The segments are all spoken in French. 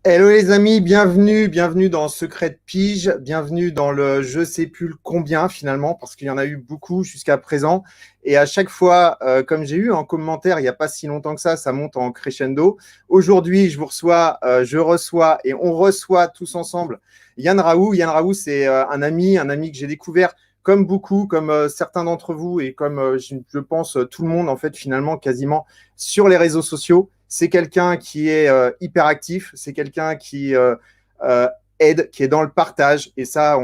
Hello les amis, bienvenue dans Secret de Pige, bienvenue dans le je sais plus le combien finalement, parce qu'il y en a eu beaucoup jusqu'à présent. Et à chaque fois, comme j'ai eu en commentaire il n'y a pas si longtemps que ça monte en crescendo. Aujourd'hui, je reçois et on reçoit tous ensemble Yann Raoult. Yann Raoult, c'est un ami que j'ai découvert comme beaucoup, comme certains d'entre vous et comme je pense tout le monde en fait finalement quasiment sur les réseaux sociaux. C'est quelqu'un qui est hyper actif, c'est quelqu'un qui euh, aide, qui est dans le partage. Et ça,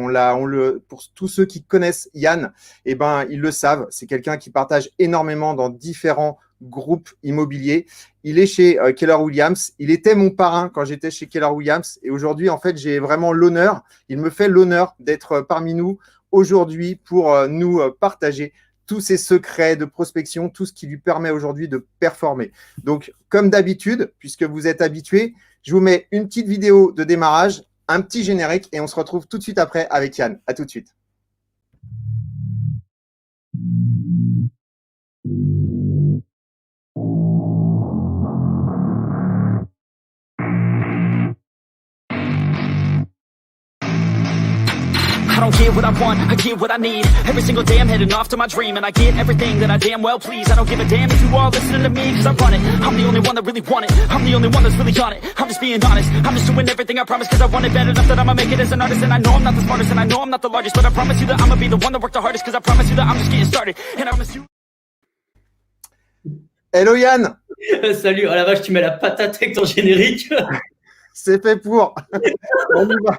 pour tous ceux qui connaissent Yann, eh ben, ils le savent. C'est quelqu'un qui partage énormément dans différents groupes immobiliers. Il est chez Keller Williams. Il était mon parrain quand j'étais chez Keller Williams. Et aujourd'hui, en fait, j'ai vraiment l'honneur, il me fait l'honneur d'être parmi nous aujourd'hui pour nous partager tous ses secrets de prospection, tout ce qui lui permet aujourd'hui de performer. Donc, comme d'habitude, puisque vous êtes habitués, je vous mets une petite vidéo de démarrage, un petit générique, et on se retrouve tout de suite après avec Yann. À tout de suite. I don't get what I want, I get what I need. Every single day I'm heading off to my dream, and I get everything that I damn well please. I don't give a damn if you all listening to me, cause I run it. I'm the only one that really want it, I'm the only one that's really on it. I'm just being honest, I'm just doing everything I promise, cause I want it bad enough that I'ma make it as an artist. And I know I'm not the smartest, and I know I'm not the largest, but I promise you that I'ma be the one that worked the hardest, cause I promise you that I'm just getting started. And I promise you. Hello Yann. Salut, oh la vache, tu mets la patate avec ton générique. C'est fait pour. On y va.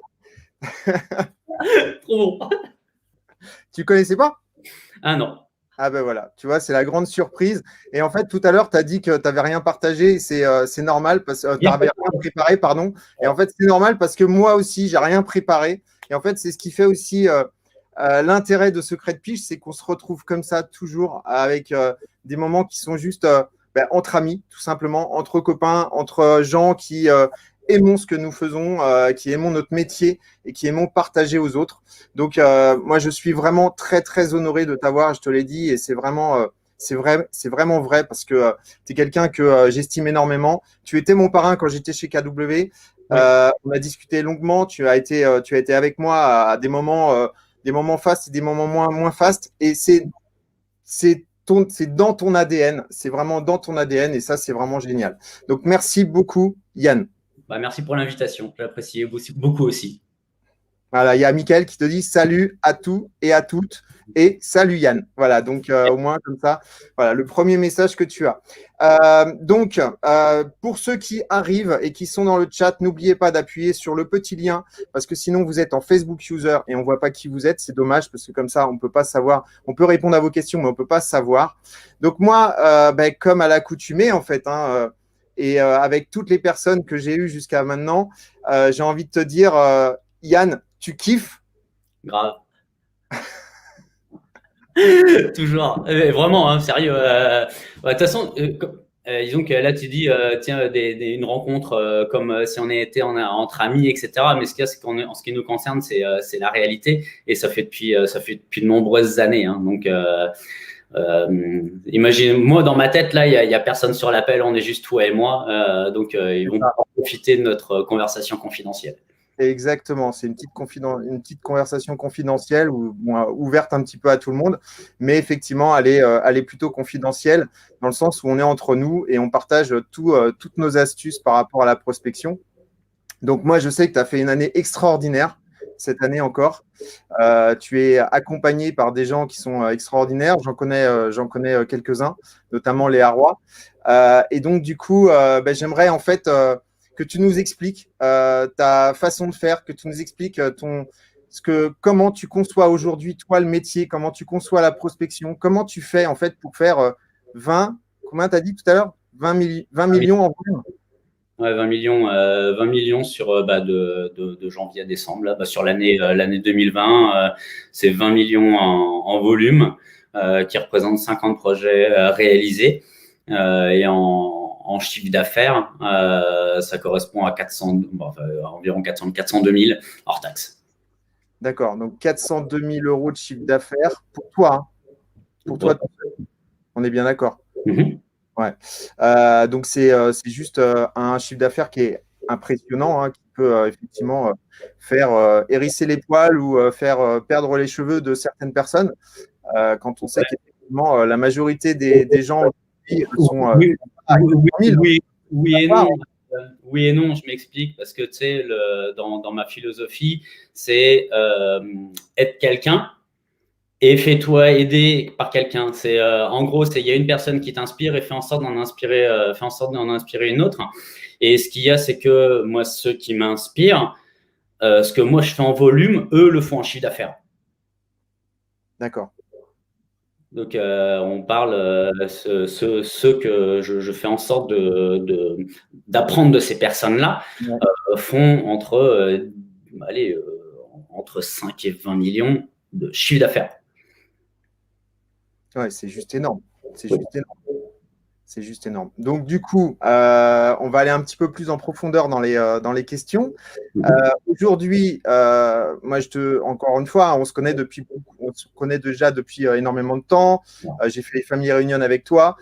Trop bon. Tu connaissais pas? Ah non. Ah ben voilà, tu vois, c'est la grande surprise. Et en fait, tout à l'heure, tu as dit que tu n'avais rien partagé. C'est normal, parce que tu n'avais rien préparé, pardon. Et en fait, c'est normal parce que moi aussi, j'ai rien préparé. Et en fait, c'est ce qui fait aussi l'intérêt de Secret de Pige, c'est qu'on se retrouve comme ça toujours avec des moments qui sont juste entre amis, tout simplement, entre copains, entre gens qui aimons ce que nous faisons, qui aimons notre métier et qui aimons partager aux autres. Donc, moi, je suis vraiment très, très honoré de t'avoir, je te l'ai dit, et c'est vraiment, c'est vraiment vrai parce que tu es quelqu'un que j'estime énormément. Tu étais mon parrain quand j'étais chez KW. On a discuté longuement. Tu as été avec moi à des moments fast et des moments moins fast. Et c'est dans ton ADN. C'est vraiment dans ton ADN et ça, c'est vraiment génial. Donc, merci beaucoup, Yann. Bah, merci pour l'invitation, j'apprécie beaucoup aussi. Voilà, il y a Mickaël qui te dit salut à tous et à toutes et salut Yann. Voilà, donc au moins comme ça, voilà le premier message que tu as. Pour ceux qui arrivent et qui sont dans le chat, n'oubliez pas d'appuyer sur le petit lien parce que sinon vous êtes en Facebook user et on ne voit pas qui vous êtes. C'est dommage parce que comme ça, on ne peut pas savoir. On peut répondre à vos questions, mais on ne peut pas savoir. Donc moi, comme à l'accoutumée en fait, et avec toutes les personnes que j'ai eues jusqu'à maintenant, j'ai envie de te dire, Yann, tu kiffes? Grave. Toujours. Vraiment, hein, sérieux. De toute façon, disons que là, tu dis, tiens, une rencontre comme si on était entre amis, etc. Mais ce qu'il y a, c'est en ce qui nous concerne, c'est la réalité. Et ça fait depuis de nombreuses années. Hein, donc, imagine, moi, dans ma tête, là, il y a personne sur l'appel. On est juste toi et moi. Donc, ils vont profiter de notre conversation confidentielle. Exactement, c'est une petite conversation confidentielle ou ouverte un petit peu à tout le monde, mais effectivement, elle est plutôt confidentielle dans le sens où on est entre nous et on partage toutes nos astuces par rapport à la prospection. Donc moi, je sais que tu as fait une année extraordinaire cette année encore. Tu es accompagné par des gens qui sont extraordinaires. J'en connais quelques-uns, notamment les Harois. Et donc, du coup, j'aimerais en fait que tu nous expliques ta façon de faire, que tu nous expliques comment tu conçois aujourd'hui, toi, le métier, comment tu conçois la prospection, comment tu fais en fait pour faire 20, combien tu as dit tout à l'heure 20 millions en volume. Ouais, 20 millions sur de janvier à décembre. Là, sur l'année 2020, c'est 20 millions en volume qui représente 50 projets réalisés. Et en chiffre d'affaires, ça correspond à environ 402 000 hors taxe. D'accord, donc 402 000 euros de chiffre d'affaires pour toi. Hein. Pour toi, on est bien d'accord. Mm-hmm. Ouais. Donc, c'est juste un chiffre d'affaires qui est impressionnant, hein, qui peut effectivement faire hérisser les poils ou faire perdre les cheveux de certaines personnes, quand on sait qu'effectivement la majorité des gens aujourd'hui sont Oui, à oui, 400 000. oui et non. Oui et non, je m'explique parce que tu sais, dans ma philosophie, c'est être quelqu'un et fais-toi aider par quelqu'un. C'est en gros, il y a une personne qui t'inspire et fais en sorte d'en inspirer une autre. Et ce qu'il y a, c'est que moi, ceux qui m'inspirent, ce que moi je fais en volume, eux le font en chiffre d'affaires. D'accord. Donc, on parle ceux que je fais en sorte d'apprendre de ces personnes-là font entre 5 et 20 millions de chiffre d'affaires. Ouais, c'est juste énorme. C'est juste énorme. C'est juste énorme. Donc, du coup, on va aller un petit peu plus en profondeur dans les questions. Aujourd'hui, moi, encore une fois, on se connaît déjà depuis énormément de temps. J'ai fait les familles réunions avec toi.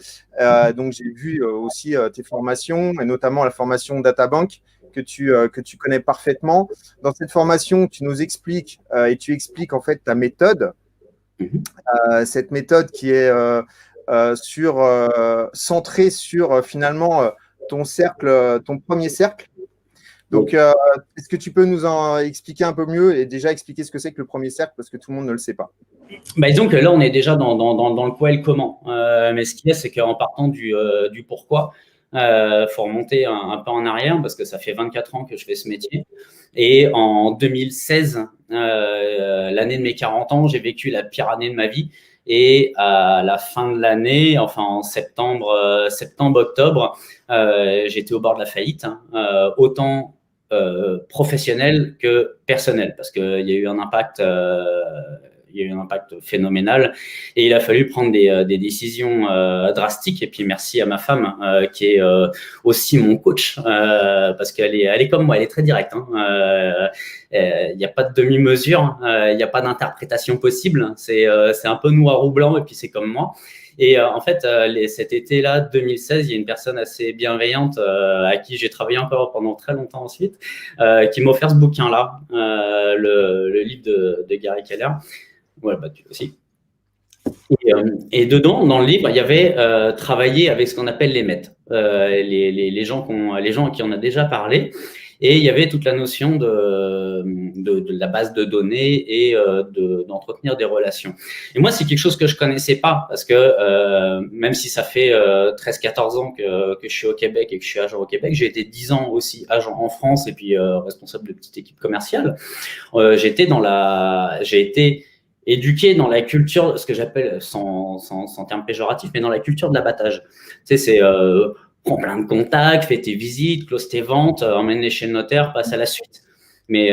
Donc, j'ai vu aussi tes formations, et notamment la formation Databank que tu connais parfaitement. Dans cette formation, tu nous expliques et tu expliques en fait ta méthode. Cette méthode qui est centrée sur finalement ton premier cercle. Donc, est-ce que tu peux nous en expliquer un peu mieux et déjà expliquer ce que c'est que le premier cercle parce que tout le monde ne le sait pas? Bah, disons que là, on est déjà dans le quoi et le comment. Mais ce qu'il y a, c'est qu'en partant du pourquoi, faut remonter un peu en arrière parce que ça fait 24 ans que je fais ce métier. Et en 2016, l'année de mes 40 ans, j'ai vécu la pire année de ma vie. Et à la fin de l'année, enfin en septembre-octobre, j'étais au bord de la faillite, autant professionnel que personnel, parce qu'il y a eu un impact. Il y a eu un impact phénoménal et il a fallu prendre des décisions drastiques. Et puis merci à ma femme qui est aussi mon coach parce qu'elle est comme moi, elle est très directe. Il n'y a pas de demi-mesure, il n'y a pas d'interprétation possible. C'est un peu noir ou blanc et puis c'est comme moi. Et en fait, cet été-là, 2016, il y a une personne assez bienveillante à qui j'ai travaillé encore pendant très longtemps ensuite, qui m'a offert ce bouquin-là, le livre de Gary Keller. Ouais, bah, tu aussi. Et dedans, dans le livre, il y avait travailler avec ce qu'on appelle les maîtres, les gens à qui on a déjà parlé. Et il y avait toute la notion de la base de données et d'entretenir des relations. Et moi, c'est quelque chose que je connaissais pas parce que même si ça fait 13-14 ans que je suis au Québec et que je suis agent au Québec, j'ai été 10 ans aussi agent en France et puis responsable de petite équipe commerciale. J'ai été éduqué dans la culture, ce que j'appelle, sans terme péjoratif, mais dans la culture de l'abattage. Tu sais, c'est prends plein de contacts, fais tes visites, close tes ventes, emmène-les chez le notaire, passe à la suite. Mais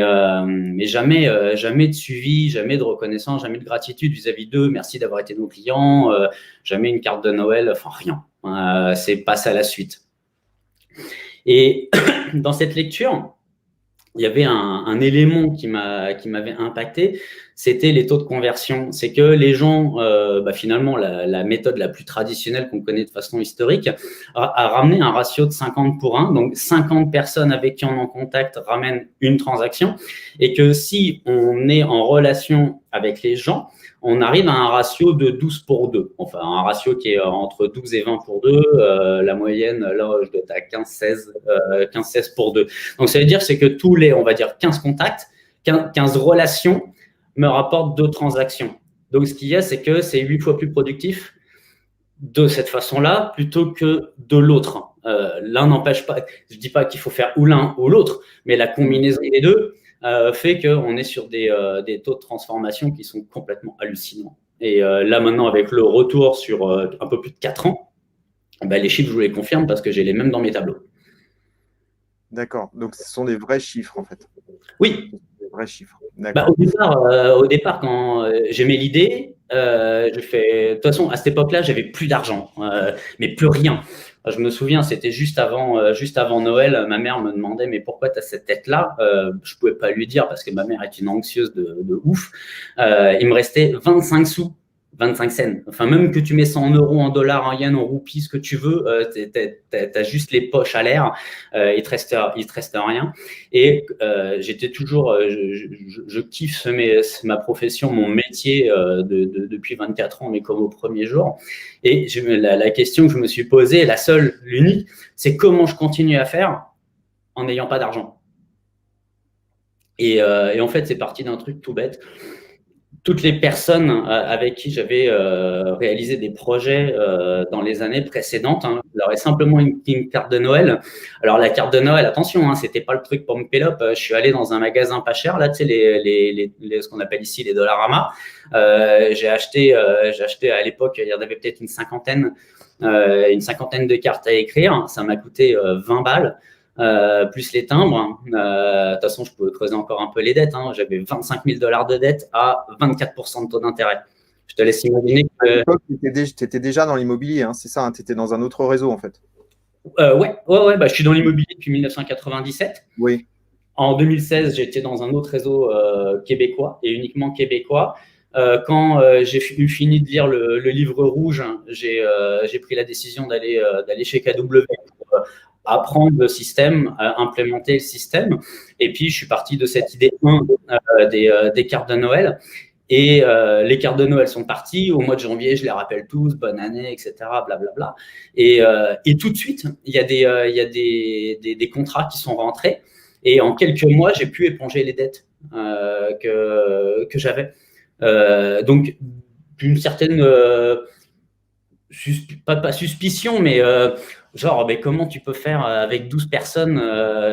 jamais de suivi, jamais de reconnaissance, jamais de gratitude vis-à-vis d'eux. Merci d'avoir été nos clients, jamais une carte de Noël, enfin rien. C'est passe à la suite. Et dans cette lecture, il y avait un élément qui m'avait impacté, c'était les taux de conversion. C'est que les gens, finalement, la méthode la plus traditionnelle qu'on connaît de façon historique a ramené un ratio de 50 pour 1. Donc, 50 personnes avec qui on est en contact ramènent une transaction. Et que si on est en relation avec les gens, on arrive à un ratio de 12 pour 2. Enfin, un ratio qui est entre 12 et 20 pour 2. La moyenne, là, je dois être à 15-16 pour 2. Donc, ça veut dire c'est que tous les, on va dire, 15 contacts, 15 relations me rapportent 2 transactions. Donc, ce qu'il y a, c'est que c'est 8 fois plus productif de cette façon-là plutôt que de l'autre. L'un n'empêche pas, je ne dis pas qu'il faut faire ou l'un ou l'autre, mais la combinaison des deux fait qu'on est sur des taux de transformation qui sont complètement hallucinants. Et là, maintenant, avec le retour sur un peu plus de 4 ans, les chiffres, je vous les confirme parce que j'ai les mêmes dans mes tableaux. D'accord. Donc, ce sont des vrais chiffres, en fait. Oui. Des vrais chiffres. Au départ, quand j'aimais l'idée, je fais. De toute façon, à cette époque-là, j'avais plus d'argent, mais plus rien. Je me souviens, c'était juste avant Noël. Ma mère me demandait, mais pourquoi tu as cette tête-là? Je pouvais pas lui dire parce que ma mère est une anxieuse de ouf. Il me restait 25 sous 25 cents. Enfin, même que tu mets ça en euros, en dollars, en yens, en roupies, ce que tu veux, t'as juste les poches à l'air. Il te reste rien. Et j'étais toujours, je kiffe ma profession, mon métier depuis 24 ans, mais comme au premier jour. Et la question que je me suis posée, la seule, l'unique, c'est comment je continue à faire en n'ayant pas d'argent. Et en fait, c'est parti d'un truc tout bête. Toutes les personnes avec qui j'avais réalisé des projets dans les années précédentes, hein, je leur ai simplement une carte de Noël. Alors la carte de Noël, attention, hein, c'était pas le truc pour me pélope. Je suis allé dans un magasin pas cher, là, tu sais, ce qu'on appelle ici les Dollarama. J'ai acheté à l'époque, il y en avait peut-être une cinquantaine de cartes à écrire. Ça m'a coûté 20 balles. Plus les timbres. De toute façon, je peux creuser encore un peu les dettes. Hein. J'avais 25 000 $ de dettes à 24% de taux d'intérêt. Je te laisse imaginer que… À l'époque, tu étais déjà dans l'immobilier, hein, c'est ça, hein, tu étais dans un autre réseau en fait. Ouais, bah, je suis dans l'immobilier depuis 1997. Oui. En 2016, j'étais dans un autre réseau québécois et uniquement québécois. Quand j'ai fini de lire le livre rouge, hein, j'ai pris la décision d'aller chez KW pour apprendre le système, implémenter le système. Et puis, je suis parti de cette idée des cartes de Noël. Et les cartes de Noël sont parties. Au mois de janvier, je les rappelle tous, bonne année, etc. Blablabla. Et tout de suite, il y a des contrats qui sont rentrés. Et en quelques mois, j'ai pu éponger les dettes que j'avais. Donc, d'une certaine… pas suspicion, mais genre, mais comment tu peux faire avec 12 personnes,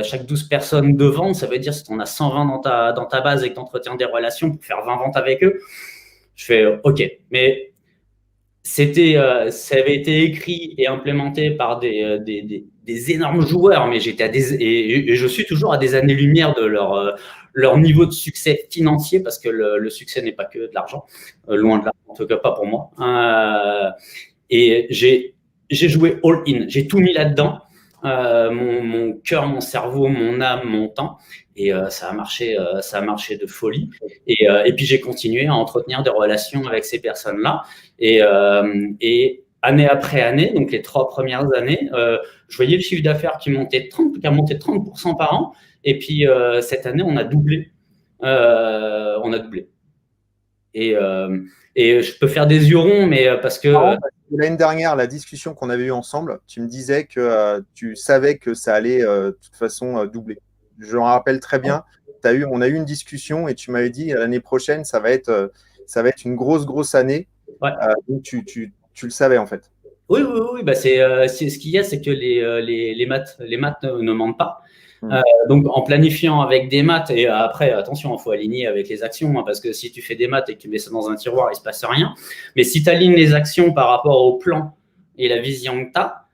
chaque 12 personnes de vente, ça veut dire si tu en as 120 dans ta base et que tu entretiens des relations pour faire 20 ventes avec eux. Je fais OK, mais ça avait été écrit et implémenté par des énormes joueurs, mais et je suis toujours à des années-lumière de leur niveau de succès financier, parce que le succès n'est pas que de l'argent, loin de là, en tout cas pas pour moi. Et j'ai joué all-in, j'ai tout mis là-dedans, mon cœur, mon cerveau, mon âme, mon temps, et ça a marché de folie. Et puis j'ai continué à entretenir des relations avec ces personnes-là, et année après année, donc les 3 premières années, je voyais le chiffre d'affaires qui a monté de 30% par an, et puis cette année on a doublé. Et je peux faire des yeux ronds, mais parce que… L'année dernière, la discussion qu'on avait eue ensemble, tu me disais que tu savais que ça allait de toute façon doubler. Je me rappelle très bien, on a eu une discussion et tu m'avais dit l'année prochaine, ça va être une grosse année. Ouais. Donc tu le savais en fait. Oui, bah c'est ce qu'il y a, c'est que les maths ne mentent pas. Donc, en planifiant avec des maths, et après, attention, il faut aligner avec les actions, hein, parce que si tu fais des maths et que tu mets ça dans un tiroir, il ne se passe rien. Mais si tu alignes les actions par rapport au plan et la vision que tu as,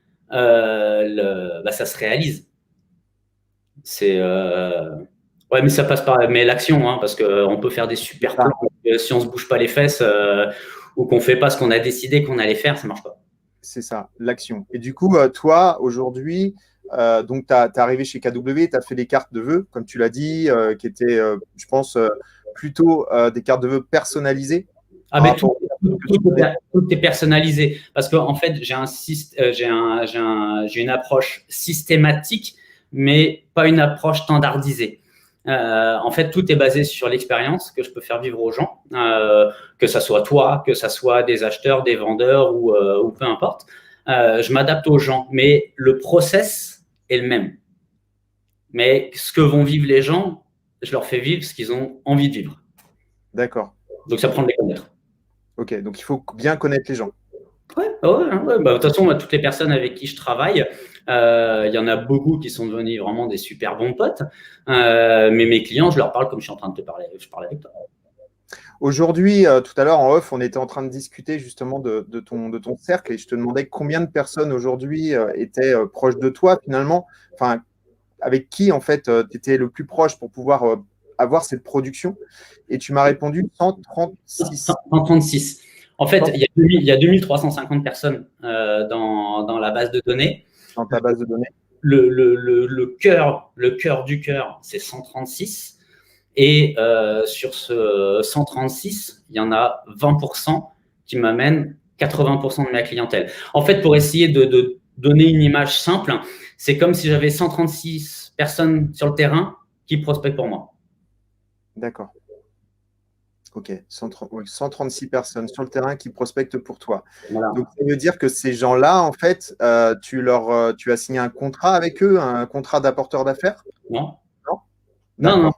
bah, ça se réalise. Ouais, mais ça passe par l'action, hein, parce qu'on peut faire des super plans. Si on ne se bouge pas les fesses ou qu'on ne fait pas ce qu'on a décidé qu'on allait faire, ça ne marche pas. C'est ça, l'action. Et du coup, toi, aujourd'hui… donc, tu es arrivé chez KW, tu as fait des cartes de vœux, comme tu l'as dit, qui étaient, je pense, plutôt des cartes de vœux personnalisées. Ah, mais tout est personnalisé. Parce qu'en fait, j'ai une approche systématique, mais pas une approche standardisée. En fait, tout est basé sur l'expérience que je peux faire vivre aux gens, que ça soit toi, que ça soit des acheteurs, des vendeurs ou peu importe. Je m'adapte aux gens, mais le process est le même. Mais ce que vont vivre les gens, je leur fais vivre ce qu'ils ont envie de vivre. D'accord. Donc, ça prend de les connaître. Ok, donc il faut bien connaître les gens. Ouais. Bah, de toute façon, moi, toutes les personnes avec qui je travaille, il y en a beaucoup qui sont devenus vraiment des super bons potes. Mais mes clients, je leur parle comme je suis en train de te parler. Je parle avec toi. Aujourd'hui, tout à l'heure en off, on était en train de discuter justement de ton cercle et je te demandais combien de personnes aujourd'hui étaient proches de toi finalement, enfin, avec qui en fait tu étais le plus proche pour pouvoir avoir cette production. Et tu m'as répondu 136. 136. En fait, il y a 2350 personnes dans la base de données. Dans ta base de données. Le cœur du cœur, c'est 136. Et sur ce 136, il y en a 20% qui m'amène 80% de ma clientèle. En fait, pour essayer de donner une image simple, c'est comme si j'avais 136 personnes sur le terrain qui prospectent pour moi. D'accord. Ok, 136 personnes sur le terrain qui prospectent pour toi. Voilà. Donc, ça veut dire que ces gens-là, en fait, tu as signé un contrat avec eux, un contrat d'apporteur d'affaires? Non. Non.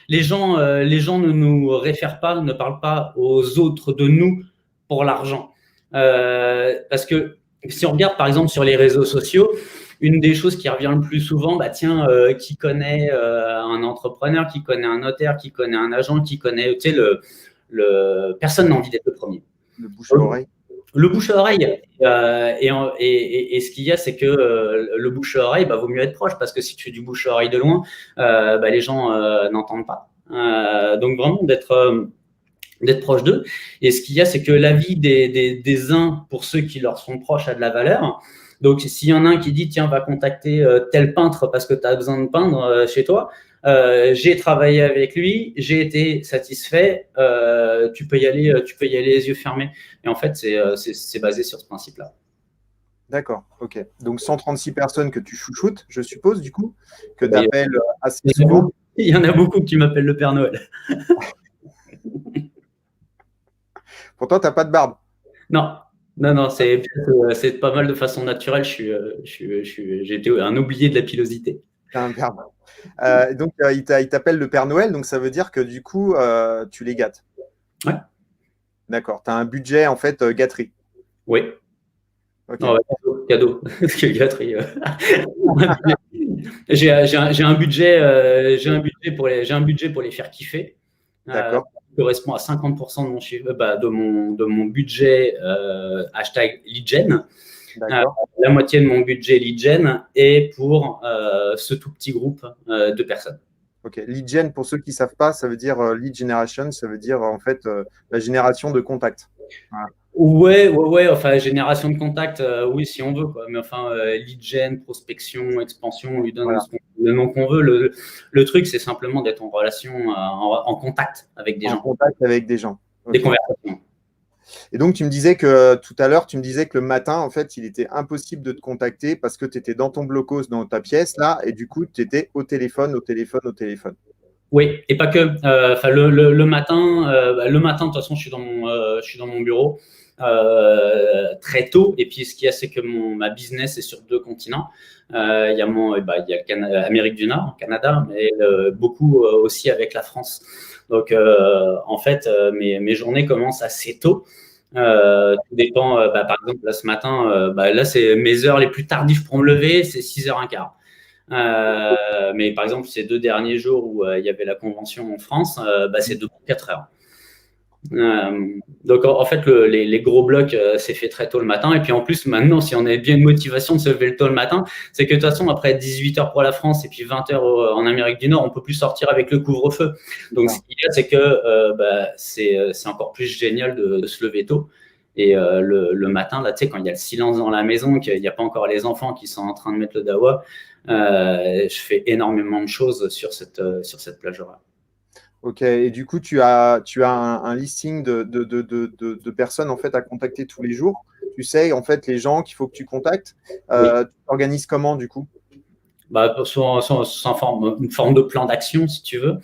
Les gens ne nous réfèrent pas, ne parlent pas aux autres de nous pour l'argent. Parce que si on regarde par exemple sur les réseaux sociaux, une des choses qui revient le plus souvent, qui connaît un entrepreneur, qui connaît un notaire, qui connaît un agent, qui connaît, tu sais, personne n'a envie d'être le premier. Le bouche à oreille. Le bouche à oreille. Et ce qu'il y a, c'est que le bouche à oreille, vaut mieux être proche, parce que si tu fais du bouche à oreille de loin, les gens n'entendent pas. Donc vraiment d'être proche d'eux. Et ce qu'il y a, c'est que l'avis des uns, pour ceux qui leur sont proches, a de la valeur. Donc s'il y en a un qui dit, tiens, va contacter tel peintre parce que tu as besoin de peindre chez toi, j'ai travaillé avec lui, j'ai été satisfait, tu peux y aller les yeux fermés. Et en fait, c'est basé sur ce principe-là. D'accord, ok. Donc 136 personnes que tu chouchoutes, je suppose, du coup, que tu appelles assez souvent. Il y en a beaucoup que tu m'appelles le Père Noël. Pourtant, tu n'as pas de barbe. Non, c'est pas mal de façon naturelle. J'ai été un oublié de la pilosité. Tu as un barbe. Donc, il t'appelle le Père Noël, donc ça veut dire que du coup, tu les gâtes. Ouais. D'accord. Tu as un budget, en fait, gâterie. Oui. Okay. Non, cadeau. Gâterie. J'ai un budget pour les faire kiffer. D'accord. Qui correspond à 50% de mon chiffre, de mon budget hashtag lead gen. La moitié de mon budget lead gen est pour ce tout petit groupe de personnes. Ok, lead gen, pour ceux qui ne savent pas, ça veut dire lead generation, ça veut dire en fait la génération de contacts. Voilà. Ouais, enfin, génération de contacts, oui, si on veut, quoi. Mais enfin, lead gen, prospection, expansion, on lui donne le nom qu'on veut. Le truc, c'est simplement d'être en relation, en contact avec des gens. En contact avec des gens. Des conversations. Et donc, tu me disais que tout à l'heure, que le matin, en fait, il était impossible de te contacter parce que tu étais dans ton blocos, dans ta pièce, là, et du coup, tu étais au téléphone. Oui, et pas que. Le matin, de toute façon, je suis dans mon bureau très tôt. Et puis, ce qu'il y a, c'est que ma business est sur 2 continents. Il y a l'Amérique du Nord, Canada, mais beaucoup aussi avec la France. Donc, en fait, mes journées commencent assez tôt. Tout dépend. Par exemple, là, ce matin, là, c'est mes heures les plus tardives pour me lever, c'est 6h15. Mais par exemple, ces 2 derniers jours où il y avait la convention en France, c'est 4 heures. Donc en fait, les gros blocs, c'est fait très tôt le matin. Et puis en plus, maintenant, si on a bien une motivation de se lever tôt le matin, c'est que de toute façon, après 18h pour la France et puis 20h en Amérique du Nord, on peut plus sortir avec le couvre-feu. Donc ce qu'il y a, c'est que c'est encore plus génial de se lever tôt. Et le matin, là, tu sais, quand il y a le silence dans la maison, qu'il n'y a pas encore les enfants qui sont en train de mettre le dawa, je fais énormément de choses sur cette plage horaire. Ok, et du coup, tu as un listing de personnes en fait à contacter tous les jours. Tu sais, en fait, les gens qu'il faut que tu contactes. Oui. Tu t'organises comment, du coup? Une forme de plan d'action, si tu veux.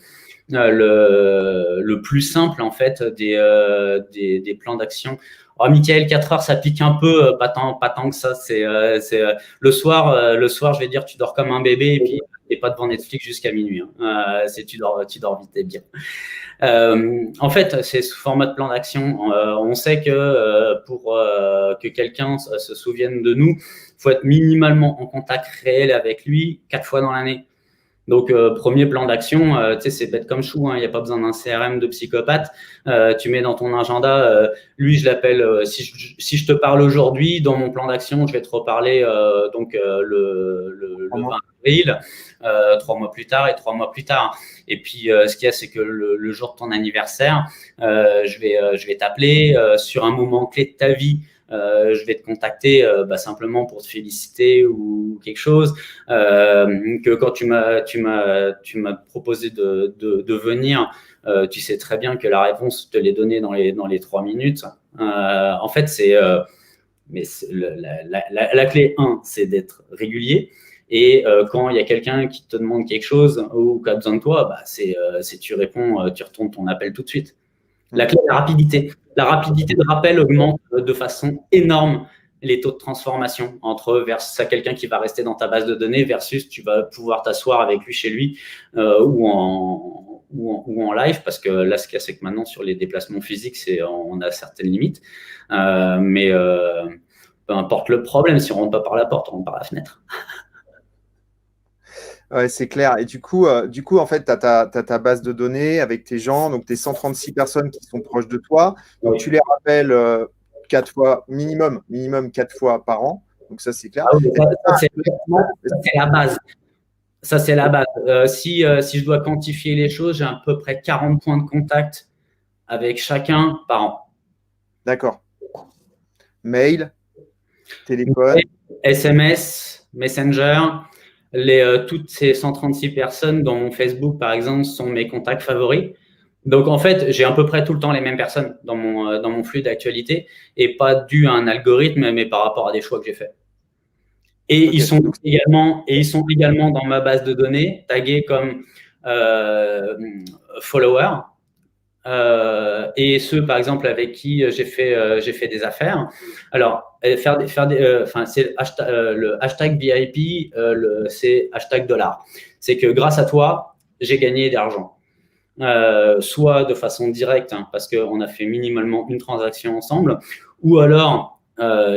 Le plus simple, en fait, des plans d'action. Oh, Michael, 4 heures, ça pique un peu, pas tant que ça. C'est le soir, je vais dire, tu dors comme un bébé et puis t'es pas devant Netflix jusqu'à minuit. Tu dors vite et bien. En fait, c'est sous format de plan d'action. On sait que pour que quelqu'un se souvienne de nous, faut être minimalement en contact réel avec lui 4 fois dans l'année. Donc, premier plan d'action, c'est bête comme chou, il n'y a pas besoin d'un CRM de psychopathe. Tu mets dans ton agenda, lui, je l'appelle, si je te parle aujourd'hui, dans mon plan d'action, je vais te reparler le 20 avril, 3 mois plus tard et 3 mois plus tard. Et puis, ce qu'il y a, c'est que le jour de ton anniversaire, je vais t'appeler sur un moment clé de ta vie. Je vais te contacter simplement pour te féliciter ou quelque chose. Que quand tu m'as proposé de venir, tu sais très bien que la réponse, je te l'ai donnée dans les 3 minutes. En fait, la clé 1, c'est d'être régulier. Et quand il y a quelqu'un qui te demande quelque chose ou qui a besoin de toi, bah, tu réponds, tu retournes ton appel tout de suite. La clé, la rapidité. La rapidité de rappel augmente de façon énorme les taux de transformation versus quelqu'un qui va rester dans ta base de données versus tu vas pouvoir t'asseoir avec lui chez lui ou en live, parce que là, ce qu'il y a, c'est que maintenant, sur les déplacements physiques, on a certaines limites. Mais peu importe le problème, si on ne rentre pas par la porte, on rentre par la fenêtre. Ouais, c'est clair. Et du coup, en fait, tu as ta base de données avec tes gens, donc tes 136 personnes qui sont proches de toi. Donc, tu les rappelles 4 fois, minimum 4 fois par an. Donc, ça, c'est clair. Ah oui, ça, c'est la base. Ça, c'est la base. Si je dois quantifier les choses, j'ai à peu près 40 points de contact avec chacun par an. D'accord. Mail, téléphone. SMS, Messenger. Toutes ces 136 personnes dans mon Facebook, par exemple, sont mes contacts favoris. Donc, en fait, j'ai à peu près tout le temps les mêmes personnes dans mon flux d'actualité, et pas dû à un algorithme, mais par rapport à des choix que j'ai faits. Et okay. Ils sont également dans ma base de données, tagués comme followers. Et ceux, par exemple, avec qui j'ai fait des affaires. Alors, c'est le hashtag VIP, c'est hashtag $. C'est que grâce à toi, j'ai gagné d'argent. Soit de façon directe, hein, parce qu'on a fait minimalement une transaction ensemble, ou alors,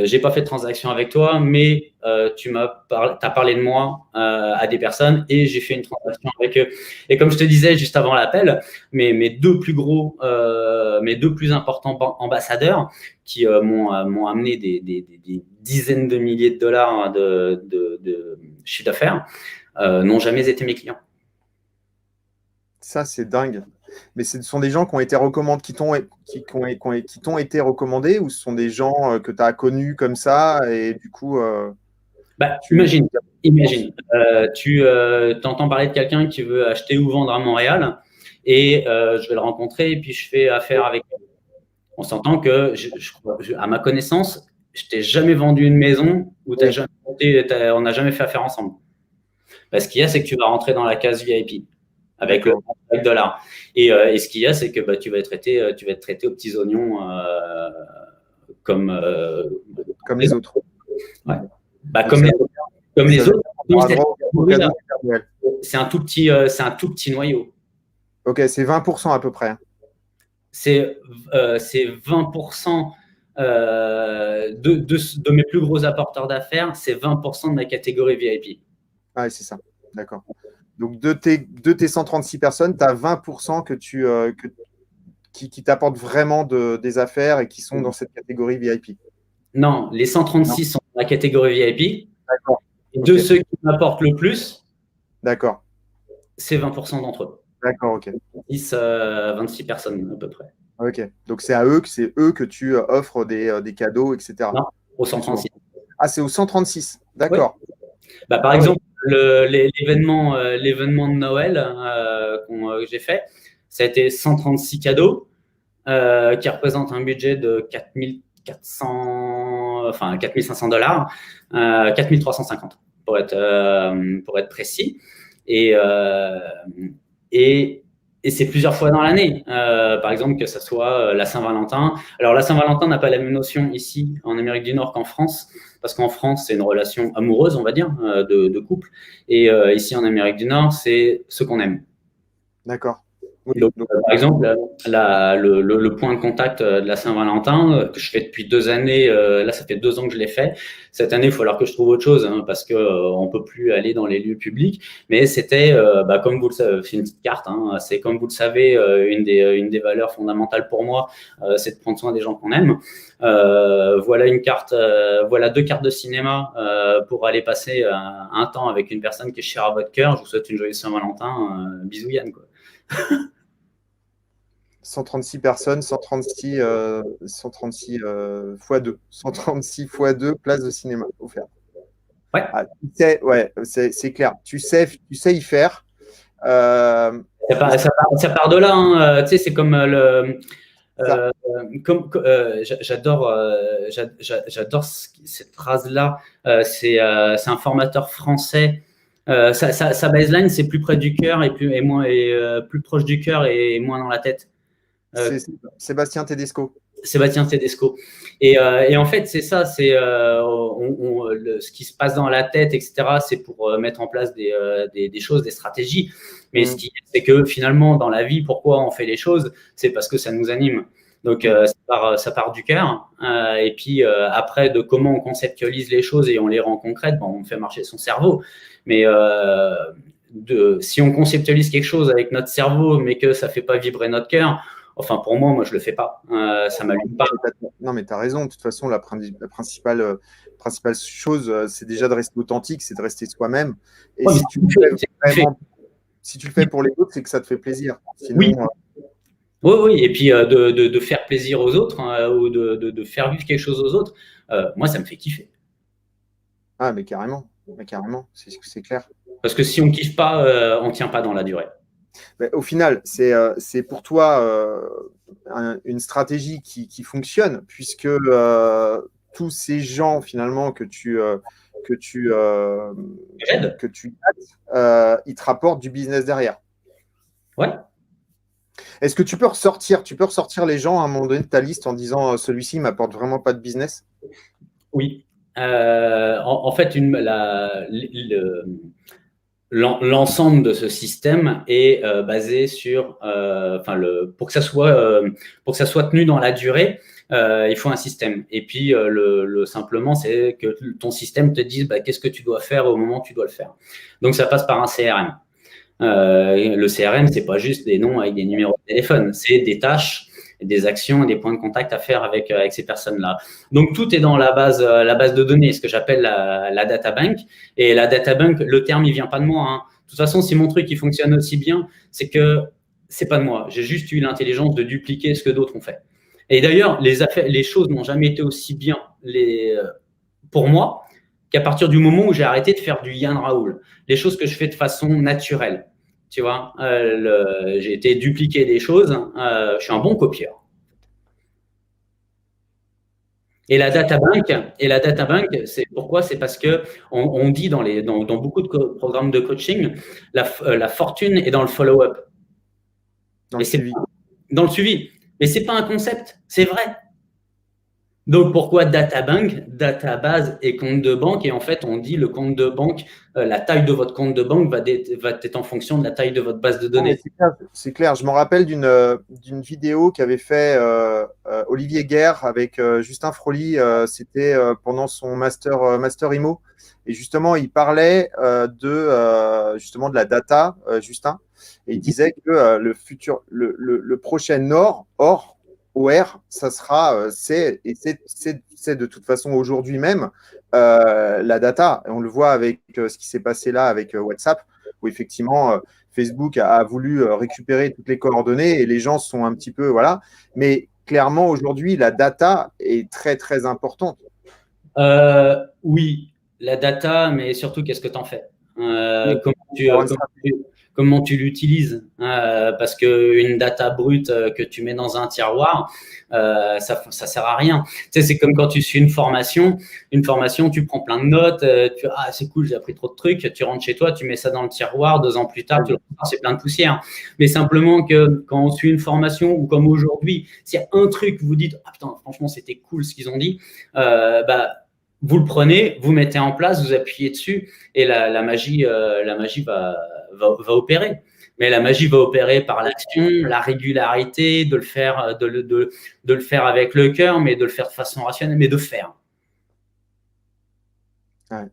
j'ai pas fait de transaction avec toi, mais tu as parlé de moi à des personnes et j'ai fait une transaction avec eux. Et comme je te disais juste avant l'appel, mes deux plus importants ambassadeurs qui m'ont amené des dizaines de milliers de dollars de chiffre d'affaires n'ont jamais été mes clients. Ça, c'est dingue. Mais ce sont des gens qui ont été recommandés, qui t'ont été recommandés, ou ce sont des gens que tu as connus comme ça et du coup. Imagine, tu entends parler de quelqu'un qui veut acheter ou vendre à Montréal et je vais le rencontrer et puis je fais affaire avec lui. On s'entend que, à ma connaissance, je t'ai jamais vendu une maison où on n'a jamais fait affaire ensemble. Ce qu'il y a, c'est que tu vas rentrer dans la case VIP. Avec le $. Et ce qu'il y a, c'est que tu vas être traité aux petits oignons comme les autres. Ouais. Comme les autres. C'est un tout petit noyau. Ok, c'est 20% à peu près. C'est 20% de mes plus gros apporteurs d'affaires, c'est 20% de ma catégorie VIP. Ah, c'est ça, d'accord. Donc, de tes 136 personnes, tu as 20% qui t'apportent vraiment des affaires et qui sont dans cette catégorie VIP. Non, les 136 sont dans la catégorie VIP. D'accord. De ceux qui m'apportent le plus, d'accord, c'est 20% d'entre eux. D'accord, ok. 26 personnes à peu près. Ok, donc c'est eux que tu offres des cadeaux, etc. Non, aux 136. Ah, c'est aux 136, d'accord. Oui. Par exemple, l'événement de Noël que j'ai fait, ça a été 136 cadeaux qui représentent un budget de 4,500 $, 4,350 pour être précis. Et c'est plusieurs fois dans l'année. Par exemple, que ce soit la Saint-Valentin. Alors, la Saint-Valentin n'a pas la même notion ici en Amérique du Nord qu'en France, parce qu'en France, c'est une relation amoureuse, on va dire, de couple. Et ici, en Amérique du Nord, c'est ce qu'on aime. D'accord. Oui, donc, par exemple, le point de contact de la Saint-Valentin que je fais depuis 2 années, là ça fait 2 ans que je l'ai fait. Cette année, il faut alors que je trouve autre chose parce que on peut plus aller dans les lieux publics. Mais c'était, comme vous le savez, c'est une petite carte. C'est comme vous le savez, une des valeurs fondamentales pour moi, c'est de prendre soin des gens qu'on aime. Voilà une carte, voilà 2 cartes de cinéma pour aller passer un temps avec une personne qui est chère à votre cœur. Je vous souhaite une joyeuse Saint-Valentin. Bisous Yann, quoi. 136 personnes, 136 x 2. 136 x 2 places de cinéma offertes. Ouais. Ah, c'est clair. Tu sais y faire. Ça part de là. Tu sais, c'est comme J'adore cette phrase-là. C'est un formateur français. Sa baseline, c'est plus près du cœur et moins plus proche du cœur et moins dans la tête. C'est Sébastien Tedesco. Sébastien Tedesco. Et en fait, c'est ça, c'est ce qui se passe dans la tête, etc. C'est pour mettre en place des choses, des stratégies. Mais c'est que finalement, dans la vie, pourquoi on fait les choses, c'est parce que ça nous anime. Donc, ça part du cœur. Et puis, après, de comment on conceptualise les choses et on les rend concrètes, on fait marcher son cerveau. Mais si on conceptualise quelque chose avec notre cerveau, mais que ça ne fait pas vibrer notre cœur, enfin, pour moi, je ne le fais pas. Ça ne m'allume pas. Non, mais tu as raison. De toute façon, la principale chose, c'est déjà de rester authentique, c'est de rester soi-même. Et si tu le fais pour les autres, c'est que ça te fait plaisir. Sinon, oui. Oui. Et puis, de faire plaisir aux autres ou de faire vivre quelque chose aux autres, moi, ça me fait kiffer. Ah, mais carrément. C'est clair. Parce que si on ne kiffe pas, on ne tient pas dans la durée. Mais au final, c'est pour toi une stratégie qui fonctionne, puisque tous ces gens finalement que tu aides, ils te rapportent du business derrière. Ouais. Est-ce que tu peux ressortir les gens à un moment donné de ta liste en disant celui-ci ne m'apporte vraiment pas de business? Oui. En fait, l'ensemble de ce système est basé sur, pour que ça soit tenu dans la durée, il faut un système. Et puis, simplement, c'est que ton système te dise qu'est-ce que tu dois faire au moment où tu dois le faire. Donc, ça passe par un CRM. Le CRM, c'est pas juste des noms avec des numéros de téléphone, c'est des tâches, des actions et des points de contact à faire avec ces personnes-là. Donc, tout est dans la base de données, ce que j'appelle la data bank. Et la data bank, le terme, il vient pas de moi. Hein. De toute façon, si mon truc il fonctionne aussi bien, c'est que c'est pas de moi. J'ai juste eu l'intelligence de dupliquer ce que d'autres ont fait. Et d'ailleurs, les choses n'ont jamais été aussi bien pour moi qu'à partir du moment où j'ai arrêté de faire du Yann Raoul. Les choses que je fais de façon naturelle. Tu vois, j'ai été dupliquer des choses. Je suis un bon copieur. Et la data bank, c'est pourquoi? C'est parce que on dit dans beaucoup de programmes de coaching, la fortune est dans le follow-up. Dans le suivi. Dans le suivi. Mais c'est pas un concept, c'est vrai. Donc, pourquoi databank, database et compte de banque? Et en fait, on dit le compte de banque, la taille de votre compte de banque va être en fonction de la taille de votre base de données. C'est clair. Je me rappelle d'une vidéo qu'avait fait Olivier Guerre avec Justin Froli. C'était pendant son master IMO. Et justement, il parlait de la data, Justin. Et il disait que le prochain OR, ça sera, c'est de toute façon aujourd'hui même la data. Et on le voit avec ce qui s'est passé là avec WhatsApp, où effectivement Facebook a voulu récupérer toutes les coordonnées et les gens sont un petit peu, voilà. Mais clairement, aujourd'hui, la data est très, très importante. Oui, la data, mais surtout, qu'est-ce que tu en fais? Comment tu l'utilises, parce qu'une data brute que tu mets dans un tiroir, ça sert à rien. Tu sais, c'est comme quand tu suis une formation, tu prends plein de notes, c'est cool, j'ai appris trop de trucs, tu rentres chez toi, tu mets ça dans le tiroir, 2 ans plus tard, c'est plein de poussière. Mais simplement que quand on suit une formation, ou comme aujourd'hui, s'il y a un truc, vous dites, ah putain, franchement, c'était cool ce qu'ils ont dit, vous le prenez, vous mettez en place, vous appuyez dessus et la magie va opérer. Mais la magie va opérer par l'action, la régularité, de le faire avec le cœur, mais de le faire de façon rationnelle, mais de faire. Ouais.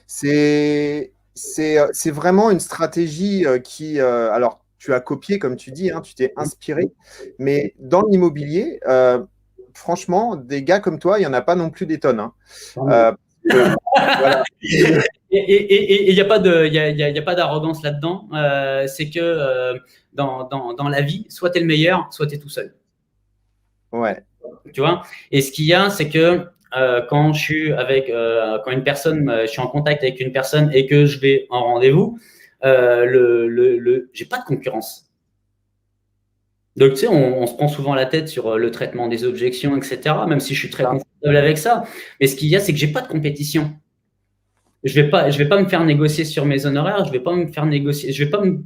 C'est vraiment une stratégie qui… alors, tu as copié, comme tu dis, hein, tu t'es inspiré, mais dans l'immobilier… franchement, des gars comme toi, il n'y en a pas non plus des tonnes. Hein. Voilà. Et il n'y a pas d'arrogance là-dedans. C'est que dans la vie, soit tu es le meilleur, soit tu es tout seul. Ouais. Tu vois? Et ce qu'il y a, c'est que quand je suis quand une personne, je suis en contact avec une personne et que je vais en rendez-vous, j'ai pas de concurrence. Donc, tu sais, on se prend souvent la tête sur le traitement des objections, etc., même si je suis très confortable avec ça. Mais ce qu'il y a, c'est que j'ai pas de compétition. Je vais pas me faire négocier sur mes honoraires, je vais pas me faire négocier, je vais pas me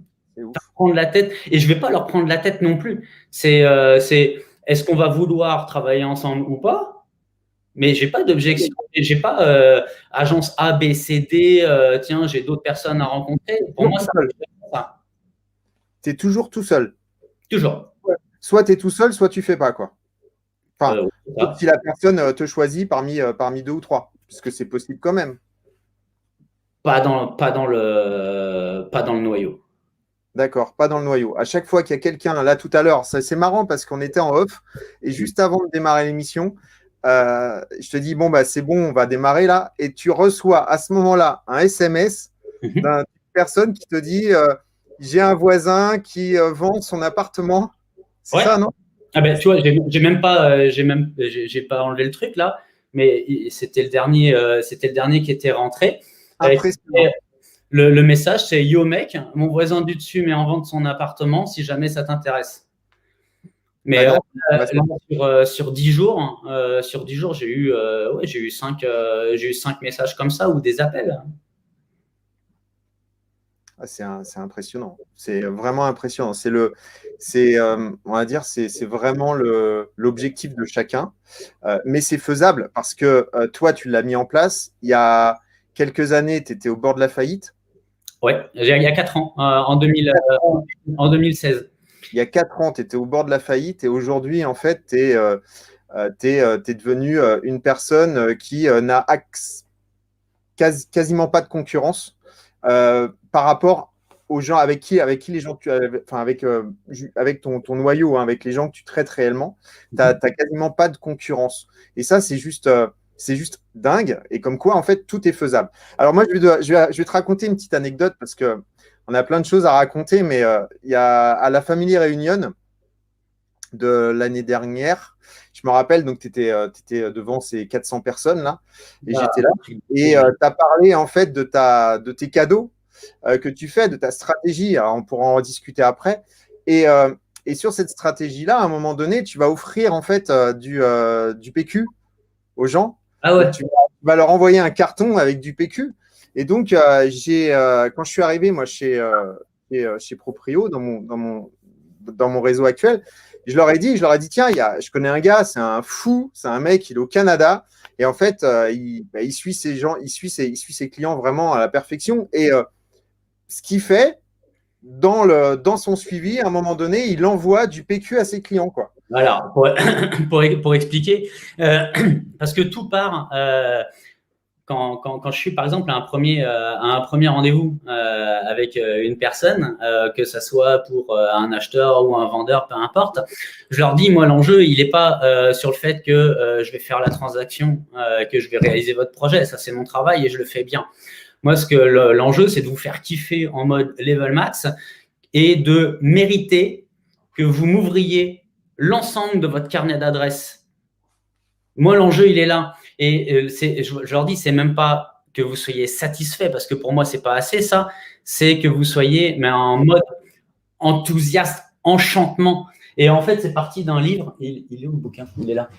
prendre la tête et je vais pas leur prendre la tête non plus. C'est est-ce qu'on va vouloir travailler ensemble ou pas? Mais j'ai pas d'objection, j'ai pas agence A, B, C, D, tiens, j'ai d'autres personnes à rencontrer. Pour moi, ça. Tu es toujours tout seul. Toujours. Soit tu es tout seul, soit tu fais pas, quoi. Enfin, Ouais. si la personne te choisit parmi 2 ou 3, puisque c'est possible quand même. Pas dans le noyau. D'accord, pas dans le noyau. À chaque fois qu'il y a quelqu'un, là tout à l'heure, c'est marrant parce qu'on était en off et juste avant de démarrer l'émission, je te dis, bon, bah, c'est bon, on va démarrer là. Et tu reçois à ce moment-là un SMS d'une personne qui te dit, j'ai un voisin qui vend son appartement. C'est ça, non? Ah ben, tu vois, j'ai pas enlevé le truc là, mais c'était le dernier qui était rentré. Impressionnant. Le message, c'est Yo mec, mon voisin du dessus met en vente son appartement si jamais ça t'intéresse. Mais sur 10 jours, j'ai eu 5 messages comme ça ou des appels. C'est impressionnant. C'est vraiment impressionnant. On va dire, c'est vraiment l'objectif de chacun. Mais c'est faisable parce que toi, tu l'as mis en place. Il y a quelques années, tu étais au bord de la faillite. Oui, il y a 4 ans, en 2016. Il y a 4 ans, tu étais au bord de la faillite et aujourd'hui, en fait, tu es devenu une personne qui n'a quasiment pas de concurrence par rapport aux gens avec qui les gens avec ton noyau, hein, avec les gens que tu traites réellement, tu n'as quasiment pas de concurrence. Et ça, c'est juste dingue. Et comme quoi, en fait, tout est faisable. Alors moi, je vais te raconter une petite anecdote parce que on a plein de choses à raconter, mais il y a à la Family Reunion de l'année dernière, je me rappelle, donc tu étais devant ces 400 personnes là, et j'étais là, et tu as parlé en fait de tes cadeaux que tu fais, de ta stratégie. Alors, on pourra en discuter après. Et sur cette stratégie-là, à un moment donné, tu vas offrir en fait du PQ aux gens. Ah ouais. Donc, tu vas leur envoyer un carton avec du PQ. Et donc, quand je suis arrivé, moi, chez Proprio, dans mon réseau actuel, je leur ai dit, tiens, je connais un gars, c'est un fou, c'est un mec, il est au Canada. Et en fait, il suit ses gens, il suit ses clients vraiment à la perfection. Et ce qu'il fait, dans son suivi, à un moment donné, il envoie du PQ à ses clients, quoi. Alors, pour expliquer, parce que tout part quand je suis, par exemple, à un premier rendez-vous avec une personne, que ça soit pour un acheteur ou un vendeur, peu importe, je leur dis, moi, l'enjeu, il n'est pas sur le fait que je vais faire la transaction, que je vais réaliser votre projet. Ça, c'est mon travail et je le fais bien. Moi, l'enjeu, c'est de vous faire kiffer en mode level max et de mériter que vous m'ouvriez l'ensemble de votre carnet d'adresses. Moi, l'enjeu, il est là. Et je leur dis, c'est même pas que vous soyez satisfait, parce que pour moi, c'est pas assez ça. C'est que vous soyez en mode enthousiaste, enchantement. Et en fait, c'est parti d'un livre. Il est où le bouquin? Il est là.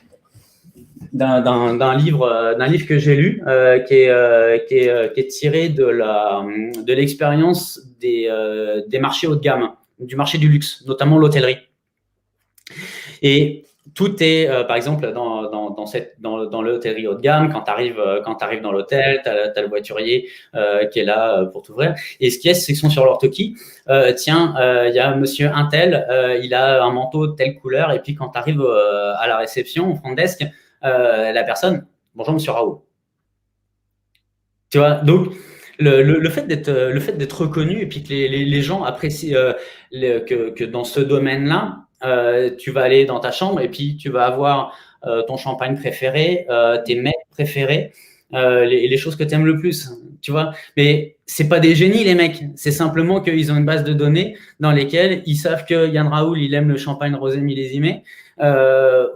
D'un livre que j'ai lu, qui est tiré de l'expérience des marchés haut de gamme, du marché du luxe, notamment l'hôtellerie. Et tout est, par exemple, dans l'hôtellerie haut de gamme, quand tu arrives dans l'hôtel, tu as le voiturier qui est là pour t'ouvrir. Et ce qui est, section sur l'orthoquie, tiens, il y a monsieur Intel, il a un manteau de telle couleur, et puis quand tu arrives à la réception, au front desk, la personne, bonjour monsieur Raoult. Tu vois, donc le fait d'être reconnu et puis que les gens apprécient que dans ce domaine-là, tu vas aller dans ta chambre et puis tu vas avoir ton champagne préféré, tes mecs préférés, les choses que tu aimes le plus, tu vois. Mais c'est pas des génies, les mecs. C'est simplement qu'ils ont une base de données dans lesquelles ils savent que Yann Raoult, il aime le champagne rosé millésimé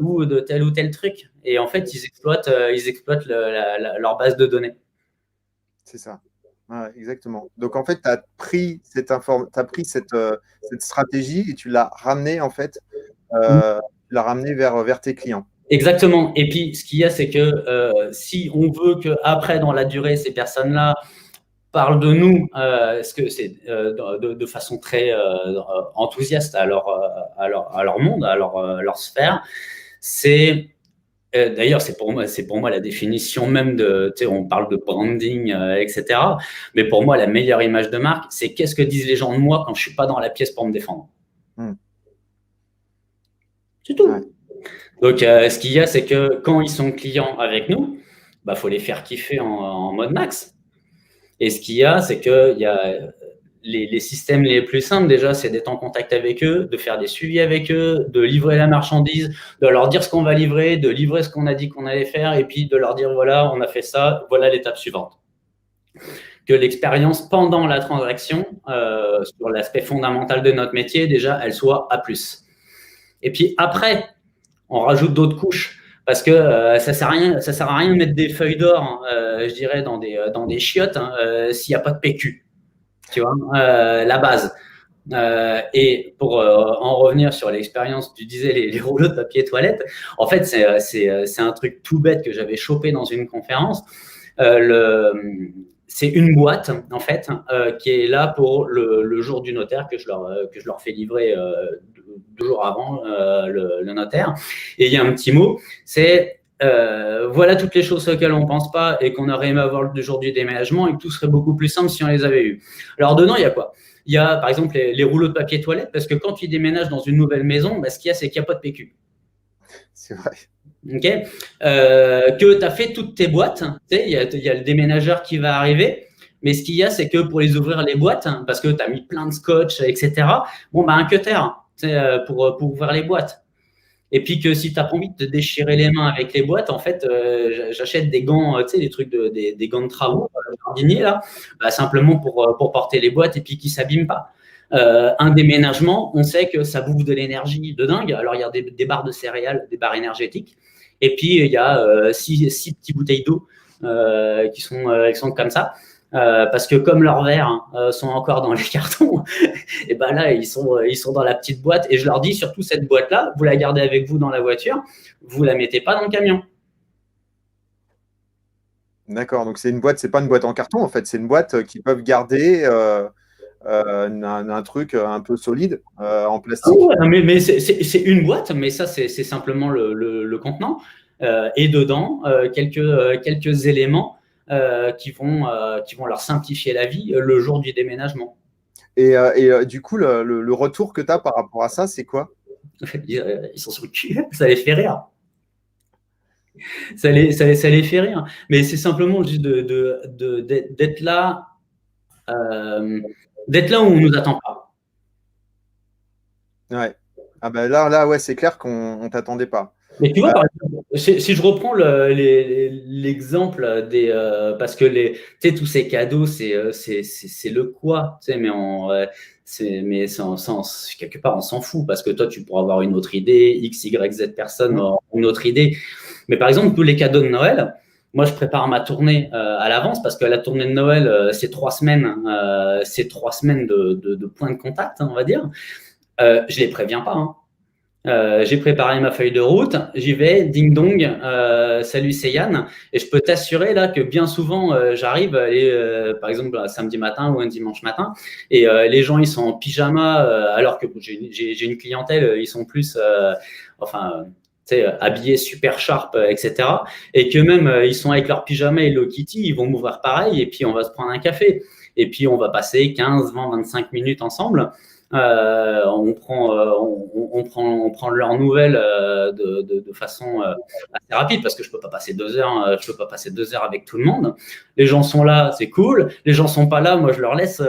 ou de tel ou tel truc. Et en fait, ils exploitent leur base de données. C'est ça. Ouais, exactement. Donc, en fait, tu as pris cette stratégie et tu l'as ramenée, en fait, tu l'as ramené vers tes clients. Exactement. Et puis, ce qu'il y a, c'est que si on veut qu'après, dans la durée, ces personnes-là parlent de nous, ce que c'est de façon très enthousiaste à leur monde, à leur sphère, c'est d'ailleurs, c'est pour moi la définition même de, tu sais, on parle de branding, etc. Mais pour moi, la meilleure image de marque, c'est qu'est-ce que disent les gens de moi quand je suis pas dans la pièce pour me défendre. C'est tout. Ouais. Donc, ce qu'il y a, c'est que quand ils sont clients avec nous, bah, faut les faire kiffer en mode max. Et ce qu'il y a, c'est que il y a les systèmes les plus simples, déjà, c'est d'être en contact avec eux, de faire des suivis avec eux, de livrer la marchandise, de leur dire ce qu'on va livrer, de livrer ce qu'on a dit qu'on allait faire, et puis de leur dire, voilà, on a fait ça, voilà l'étape suivante. Que l'expérience pendant la transaction, sur l'aspect fondamental de notre métier, déjà, elle soit A+. Et puis après, on rajoute d'autres couches. Parce que ça sert à rien de mettre des feuilles d'or, je dirais, dans des chiottes s'il n'y a pas de PQ. Tu vois, la base. Et pour en revenir sur l'expérience, tu disais les rouleaux de papier toilette. En fait, c'est un truc tout bête que j'avais chopé dans une conférence. C'est une boîte, en fait, qui est là pour le jour du notaire que je leur fais livrer 2 jours avant le notaire. Et il y a un petit mot, c'est voilà toutes les choses auxquelles on ne pense pas et qu'on aurait aimé avoir le jour du déménagement et que tout serait beaucoup plus simple si on les avait eues. Alors, dedans, il y a quoi? Il y a, par exemple, les rouleaux de papier toilette, parce que quand tu déménages dans une nouvelle maison, bah, ce qu'il y a, c'est qu'il n'y a pas de PQ. C'est vrai. Okay, que tu as fait toutes tes boîtes, tu sais, il y a le déménageur qui va arriver, mais ce qu'il y a, c'est que pour les ouvrir les boîtes, parce que tu as mis plein de scotch, etc., bon, bah, un cutter, pour ouvrir les boîtes. Et puis que si tu n'as pas envie de te déchirer les mains avec les boîtes, en fait, j'achète des gants, tu sais, des trucs des gants de travaux, jardinier, là, bah, simplement pour porter les boîtes et puis qu'ils ne s'abîment pas. Un déménagement, on sait que ça bouffe de l'énergie de dingue. Alors, il y a des barres de céréales, des barres énergétiques. Et puis, il y a 6 petites bouteilles d'eau qui sont comme ça. Parce que comme leurs verres sont encore dans les cartons, et ben là ils sont dans la petite boîte et je leur dis surtout cette boîte là, vous la gardez avec vous dans la voiture, vous la mettez pas dans le camion. D'accord, donc c'est pas une boîte en carton en fait, c'est une boîte qu'ils peuvent garder un truc un peu solide en plastique. Ah ouais, mais c'est une boîte, mais ça c'est simplement le contenant et dedans quelques éléments qui vont leur simplifier la vie le jour du déménagement. Et du coup, le retour que tu as par rapport à ça, c'est quoi? Ils sont sur le cul, ça les fait rire. Ça les fait rire. Mais c'est simplement juste d'être là, d'être là où on ne nous attend pas. Ouais. Ah ben là ouais, c'est clair qu'on ne t'attendait pas. Mais tu vois, par exemple, si je reprends l'exemple des parce que tu sais, tous ces cadeaux, c'est le quoi, tu sais, mais quelque part on s'en fout parce que toi tu pourras avoir une autre idée, X, Y, Z personnes auront une autre idée. Mais par exemple, tous les cadeaux de Noël, moi je prépare ma tournée à l'avance parce que la tournée de Noël, c'est 3 semaines, de points de contact, on va dire. Je les préviens pas, hein. J'ai préparé ma feuille de route, j'y vais, ding dong, salut c'est Yann, et je peux t'assurer là que bien souvent j'arrive, par exemple un samedi matin ou un dimanche matin, et les gens ils sont en pyjama, alors que j'ai une clientèle, ils sont plus, habillés super sharp, etc. Et que même ils sont avec leur pyjama et Hello Kitty, ils vont m'ouvrir pareil, et puis on va se prendre un café, et puis on va passer 15, 20, 25 minutes ensemble. On prend leurs nouvelles de façon assez rapide parce que je peux pas passer 2 heures avec tout le monde. Les gens sont là, c'est cool. Les gens sont pas là, moi je leur laisse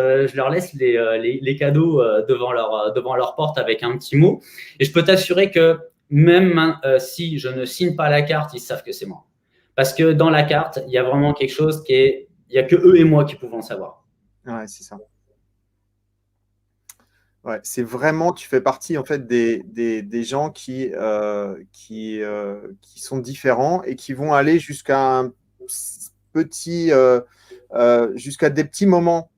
les cadeaux devant leur porte avec un petit mot. Et je peux t'assurer que même si je ne signe pas la carte, ils savent que c'est moi. Parce que dans la carte, il y a vraiment quelque chose il y a que eux et moi qui pouvons le savoir. Ouais, c'est ça. Ouais, c'est vraiment, tu fais partie en fait des gens qui sont différents et qui vont aller jusqu'à jusqu'à des petits moments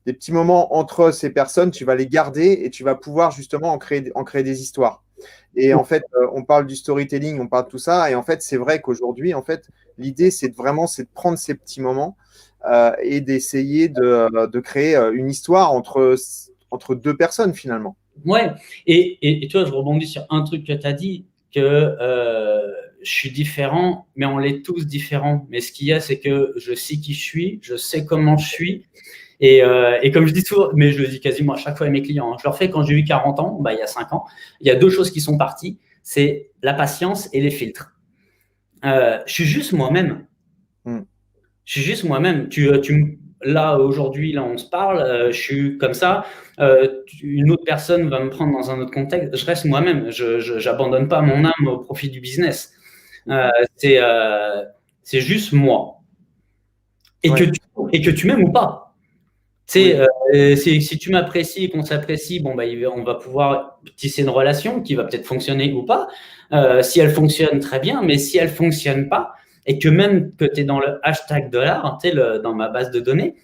des petits moments entre ces personnes, tu vas les garder et tu vas pouvoir justement en créer des histoires. Et en fait, on parle du storytelling, on parle de tout ça. Et en fait, c'est vrai qu'aujourd'hui, en fait, l'idée, c'est de prendre ces petits moments et d'essayer de créer une histoire entre deux personnes, finalement. Ouais, et tu vois, je rebondis sur un truc que tu as dit, que je suis différent, mais on l'est tous différents. Mais ce qu'il y a, c'est que je sais qui je suis, je sais comment je suis. Et comme je dis souvent, mais je le dis quasiment à chaque fois à mes clients, je leur fais quand j'ai eu 40 ans, il y a 5 ans, il y a 2 choses qui sont parties, c'est la patience et les filtres. Je suis juste moi-même. Je suis juste moi-même. Là, aujourd'hui, là, on se parle, je suis comme ça. Une autre personne va me prendre dans un autre contexte. Je reste moi-même. Je n'abandonne pas mon âme au profit du business. C'est juste moi. Et que tu m'aimes ou pas. Si tu m'apprécies et qu'on s'apprécie, on va pouvoir tisser une relation qui va peut-être fonctionner ou pas. Si elle fonctionne, très bien. Mais si elle ne fonctionne pas, et que même que tu es dans le hashtag dollar, dans ma base de données,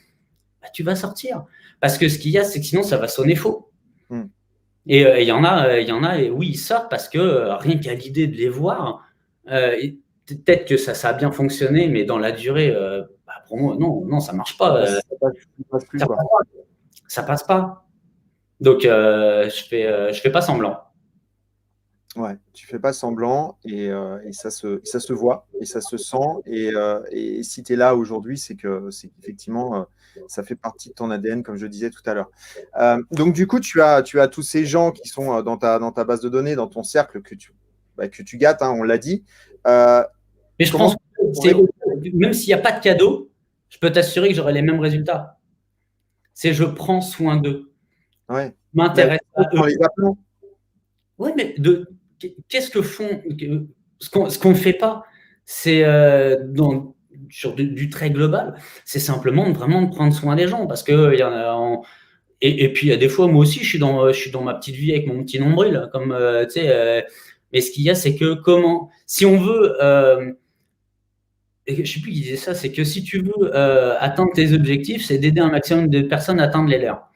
tu vas sortir. Parce que ce qu'il y a, c'est que sinon, ça va sonner faux. Et il y en a, et oui, ils sortent parce que rien qu'à l'idée de les voir, peut-être que ça a bien fonctionné, mais dans la durée, pour moi, non, ça ne marche pas. Ça passe pas. Donc, je fais pas semblant. Ouais, tu fais pas semblant et ça se voit et ça se sent. Et si tu es là aujourd'hui, c'est qu'effectivement, ça fait partie de ton ADN, comme je disais tout à l'heure. Donc, du coup, tu as tous ces gens qui sont dans ta base de données, dans ton cercle que tu gâtes, hein, on l'a dit. Mais je pense que même s'il n'y a pas de cadeau, je peux t'assurer que j'aurai les mêmes résultats. Je prends soin d'eux. Ouais. M'intéresse à eux. En les appelant. Oui, mais qu'est-ce que font ce qu'on ne fait pas, c'est sur du très global, c'est simplement vraiment de prendre soin des gens parce que il y en a et puis il y a des fois moi aussi je suis dans ma petite vie avec mon petit nombril comme mais ce qu'il y a c'est que si on veut je ne sais plus qui disait ça, c'est que si tu veux atteindre tes objectifs, c'est d'aider un maximum de personnes à atteindre les leurs.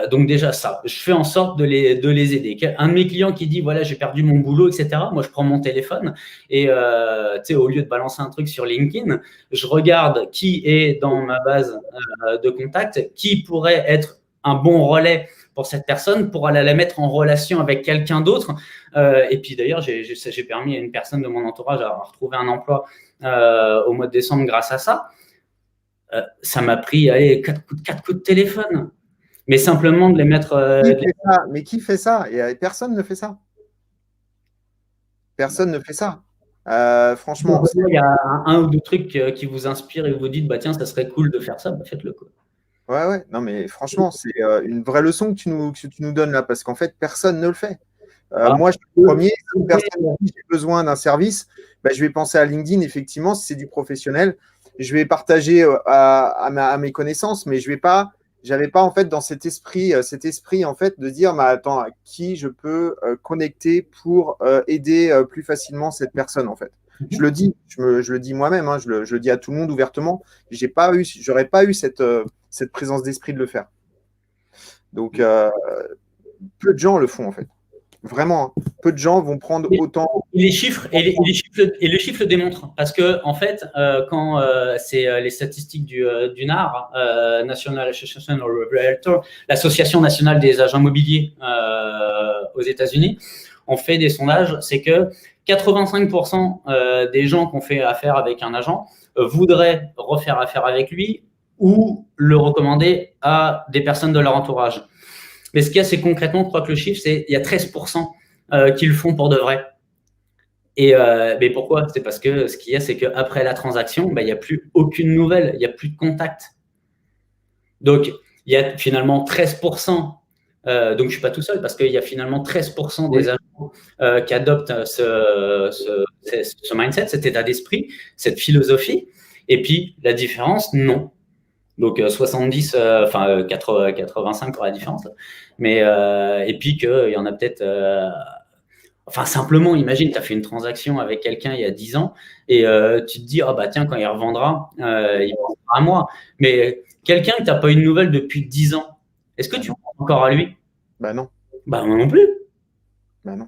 Donc déjà ça, je fais en sorte de les aider. Un de mes clients qui dit voilà j'ai perdu mon boulot, etc. Moi je prends mon téléphone et au lieu de balancer un truc sur LinkedIn, je regarde qui est dans ma base de contact, qui pourrait être un bon relais pour cette personne pour aller la mettre en relation avec quelqu'un d'autre. Et puis d'ailleurs j'ai permis à une personne de mon entourage à retrouver un emploi au mois de décembre grâce à ça. Ça m'a pris 4 coups de téléphone. Mais simplement de les mettre. Mais qui fait ça? Et personne ne fait ça. Personne ne fait ça. Franchement. Il y a un ou deux trucs qui vous inspirent et vous dites, tiens, ça serait cool de faire ça, faites-le. Quoi. Ouais. Non, mais franchement, c'est une vraie leçon que tu nous donnes là, parce qu'en fait, personne ne le fait. Moi, je suis le premier. Si une personne qui a besoin d'un service, je vais penser à LinkedIn, effectivement, si c'est du professionnel. Je vais partager à mes connaissances, mais je vais pas. J'avais pas en fait dans cet esprit en fait de dire attends, à qui je peux connecter pour aider plus facilement cette personne en fait. Je le dis, je le dis moi-même, hein, je le dis à tout le monde ouvertement. J'aurais pas eu cette présence d'esprit de le faire. Donc peu de gens le font en fait. Vraiment, hein. Peu de gens vont prendre autant. Les chiffres le chiffre le démontrent parce que en fait, quand c'est les statistiques du NAR, National Association of Realtors, l'association nationale des agents immobiliers aux États-Unis, on fait des sondages, c'est que 85% des gens qui ont fait affaire avec un agent voudraient refaire affaire avec lui ou le recommander à des personnes de leur entourage. Mais ce qu'il y a, c'est concrètement, je crois que le chiffre, c'est il y a 13% qui le font pour de vrai. Et mais pourquoi? C'est parce que ce qu'il y a, c'est qu'après la transaction, il n'y a plus aucune nouvelle, il n'y a plus de contact. Donc, il y a finalement 13%. Donc, je ne suis pas tout seul parce qu'il y a finalement 13% des agents qui adoptent ce mindset, cet état d'esprit, cette philosophie. Et puis, la différence, non. Donc 70, 85 pour la différence. Là. Mais et puis qu'il y en a peut-être. Simplement, imagine, tu as fait une transaction avec quelqu'un il y a 10 ans et tu te dis, tiens, quand il revendra, il pensera à moi. Mais quelqu'un que tu n'as pas eu de nouvelles depuis 10 ans, est-ce que tu penses encore à lui? Bah non. Bah moi non plus. Bah non.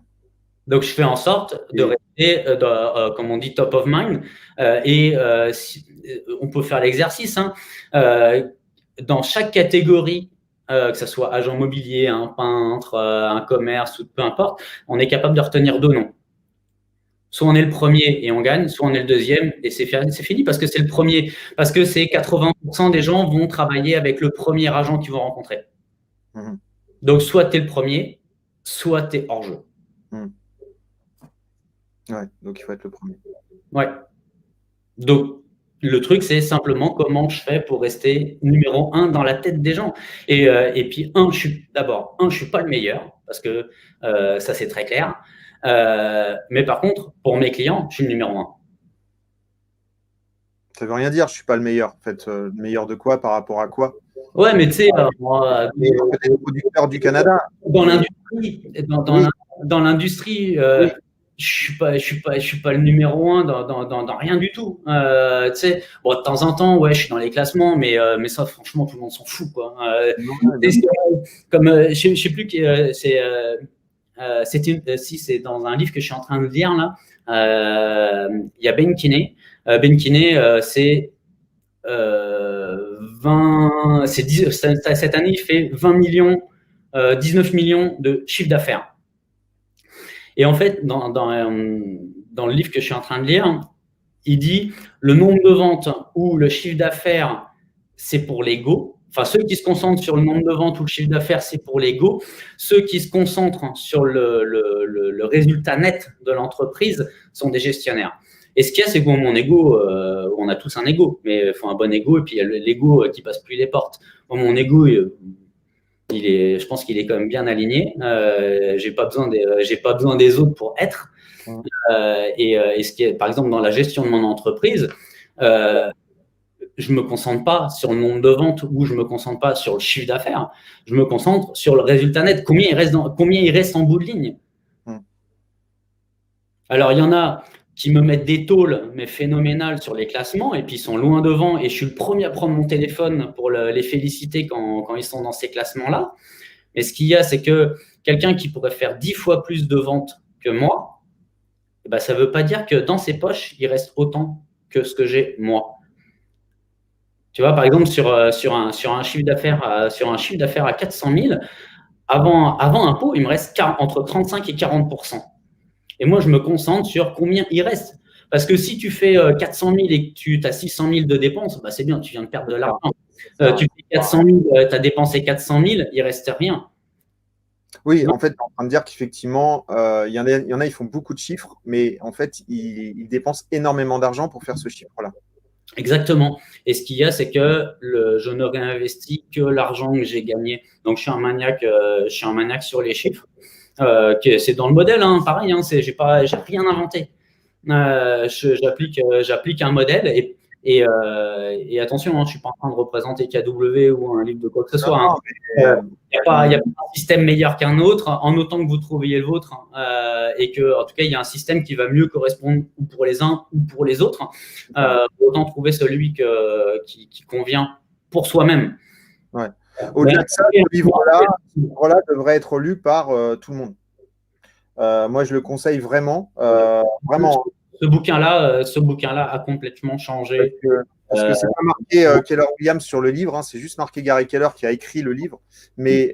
Donc, je fais en sorte de rester, comme on dit, top of mind. On peut faire l'exercice. Hein, dans chaque catégorie, que ce soit agent immobilier, un peintre, un commerce, ou peu importe, on est capable de retenir 2 noms. Soit on est le premier et on gagne, soit on est le deuxième et c'est fini parce que c'est le premier. Parce que c'est 80% des gens vont travailler avec le premier agent qu'ils vont rencontrer. Donc, soit tu es le premier, soit tu es hors jeu. Ouais, donc il faut être le premier. Ouais. Donc, le truc, c'est simplement comment je fais pour rester numéro 1 dans la tête des gens. Et puis, je suis pas le meilleur, parce que ça, c'est très clair. Mais par contre, pour mes clients, je suis le numéro 1. Ça veut rien dire, je suis pas le meilleur. En fait, le meilleur de quoi par rapport à quoi? Ouais, mais tu sais, moi, peut-être producteur du Canada. Dans l'industrie, je suis pas le numéro 1 dans rien du tout. Tu sais, bon, de temps en temps, ouais, je suis dans les classements, mais ça, franchement, tout le monde s'en fout, quoi. Comme je sais plus que c'est dans un livre que je suis en train de lire là. Il y a Ben Kinney. Ben Kinney, c'est 20. Cette année, il fait 20 millions. 19 millions de chiffre d'affaires. Et en fait, dans le livre que je suis en train de lire, il dit le nombre de ventes ou le chiffre d'affaires, c'est pour l'ego. Enfin, ceux qui se concentrent sur le nombre de ventes ou le chiffre d'affaires, c'est pour l'ego. Ceux qui se concentrent sur le résultat net de l'entreprise sont des gestionnaires. Et ce qu'il y a, c'est que mon ego, on a tous un ego, mais il faut un bon ego, et puis il y a l'ego qui passe plus les portes. Mon ego, je pense qu'il est quand même bien aligné. J'ai pas besoin des autres pour être. Et ce qui est, par exemple, dans la gestion de mon entreprise, je me concentre pas sur le nombre de ventes ou je me concentre pas sur le chiffre d'affaires. Je me concentre sur le résultat net. Combien il reste en bout de ligne. Alors, il y en a qui me mettent des tôles, mais phénoménales sur les classements, et puis ils sont loin devant, et je suis le premier à prendre mon téléphone pour les féliciter quand ils sont dans ces classements-là. Mais ce qu'il y a, c'est que quelqu'un qui pourrait faire 10 fois plus de ventes que moi, ça ne veut pas dire que dans ses poches, il reste autant que ce que j'ai moi. Tu vois, par exemple, sur un chiffre d'affaires à 400 000, avant impôt, il me reste entre 35 et 40%. Et moi, je me concentre sur combien il reste. Parce que si tu fais 400 000 et que tu as 600 000 de dépenses, c'est bien, tu viens de perdre de l'argent. Tu fais 400 000, tu as dépensé 400 000, il ne reste rien. Oui, en fait, tu es en train de dire qu'effectivement, il y en a, ils font beaucoup de chiffres, mais en fait, ils dépensent énormément d'argent pour faire ce chiffre-là. Exactement. Et ce qu'il y a, c'est que je ne réinvestis que l'argent que j'ai gagné. Donc, je suis un maniaque sur les chiffres. C'est dans le modèle, hein, pareil, hein, j'ai rien inventé. J'applique un modèle et attention, hein, je ne suis pas en train de représenter KW ou un livre de quoi que ce soit. Il n'y a pas un système meilleur qu'un autre, en autant que vous trouviez le vôtre, et que, en tout cas, il y a un système qui va mieux correspondre ou pour les uns ou pour les autres. Autant trouver celui qui convient pour soi-même. Ouais. Au-delà de ça, ce livre-là devrait être lu par tout le monde. Moi, je le conseille vraiment. Vraiment. Ce bouquin-là a complètement changé. Parce que c'est pas marqué Keller Williams sur le livre, hein, c'est juste marqué Gary Keller qui a écrit le livre. Mais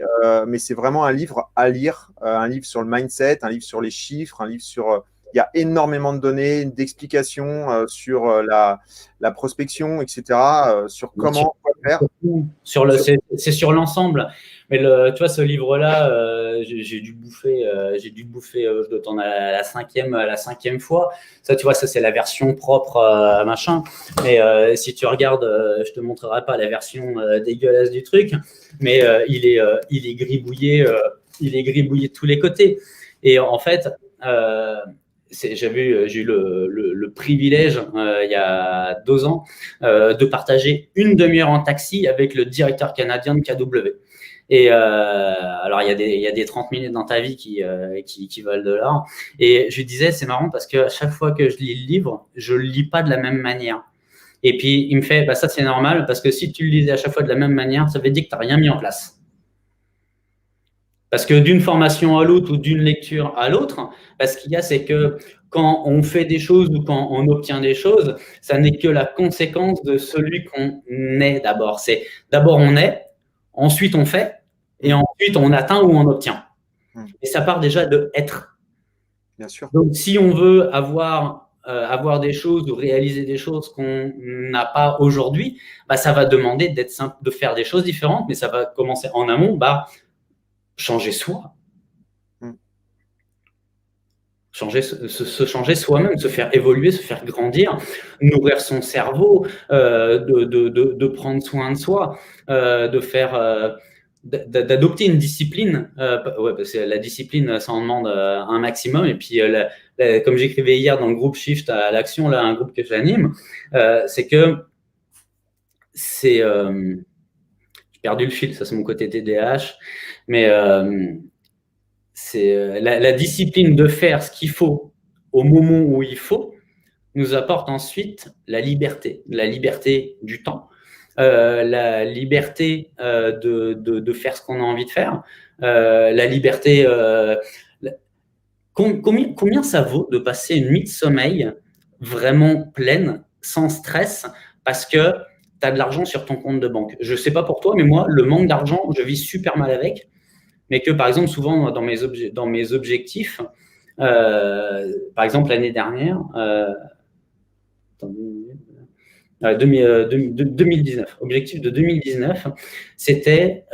c'est vraiment un livre à lire, un livre sur le mindset, un livre sur les chiffres, un livre sur. Il y a énormément de données, d'explications sur la prospection, etc., sur comment faire. C'est sur l'ensemble. Mais tu vois, ce livre-là, j'ai dû bouffer, je dois t'en à la cinquième fois. Ça, tu vois, ça c'est la version propre, machin. Mais si tu regardes, je te montrerai pas la version dégueulasse du truc, mais il est gribouillé de tous les côtés. Et en fait, j'ai eu le privilège il y a 2 ans de partager une demi-heure en taxi avec le directeur canadien de KW. Et alors il y a des 30 minutes dans ta vie qui valent de l'or. Et je lui disais, c'est marrant parce que à chaque fois que je lis le livre, je le lis pas de la même manière. Et puis, il me fait, ça, c'est normal, parce que si tu le lisais à chaque fois de la même manière, ça veut dire que tu n'as rien mis en place. Parce que d'une formation à l'autre ou d'une lecture à l'autre, ce qu'il y a, c'est que quand on fait des choses ou quand on obtient des choses, ça n'est que la conséquence de celui qu'on est d'abord. C'est d'abord on est, ensuite on fait, et ensuite on atteint ou on obtient. Et ça part déjà de être. Bien sûr. Donc, si on veut avoir des choses ou réaliser des choses qu'on n'a pas aujourd'hui, ça va demander de faire des choses différentes, mais ça va commencer en amont, changer soi. Se changer soi-même, se faire évoluer, se faire grandir, nourrir son cerveau, de prendre soin de soi, d'adopter une discipline. Parce que la discipline, ça en demande un maximum. Et puis, comme j'écrivais hier dans le groupe Shift à l'action, là, un groupe que j'anime, c'est que j'ai perdu le fil, ça c'est mon côté TDAH, mais c'est la discipline de faire ce qu'il faut au moment où il faut nous apporte ensuite la liberté du temps, la liberté de faire ce qu'on a envie de faire, la liberté. Combien ça vaut de passer une nuit de sommeil vraiment pleine, sans stress, parce que tu as de l'argent sur ton compte de banque? Je ne sais pas pour toi, mais moi, le manque d'argent, je vis super mal avec. Mais que, par exemple, souvent, dans mes objectifs, par exemple, l'année dernière, 2019, objectif de 2019, c'était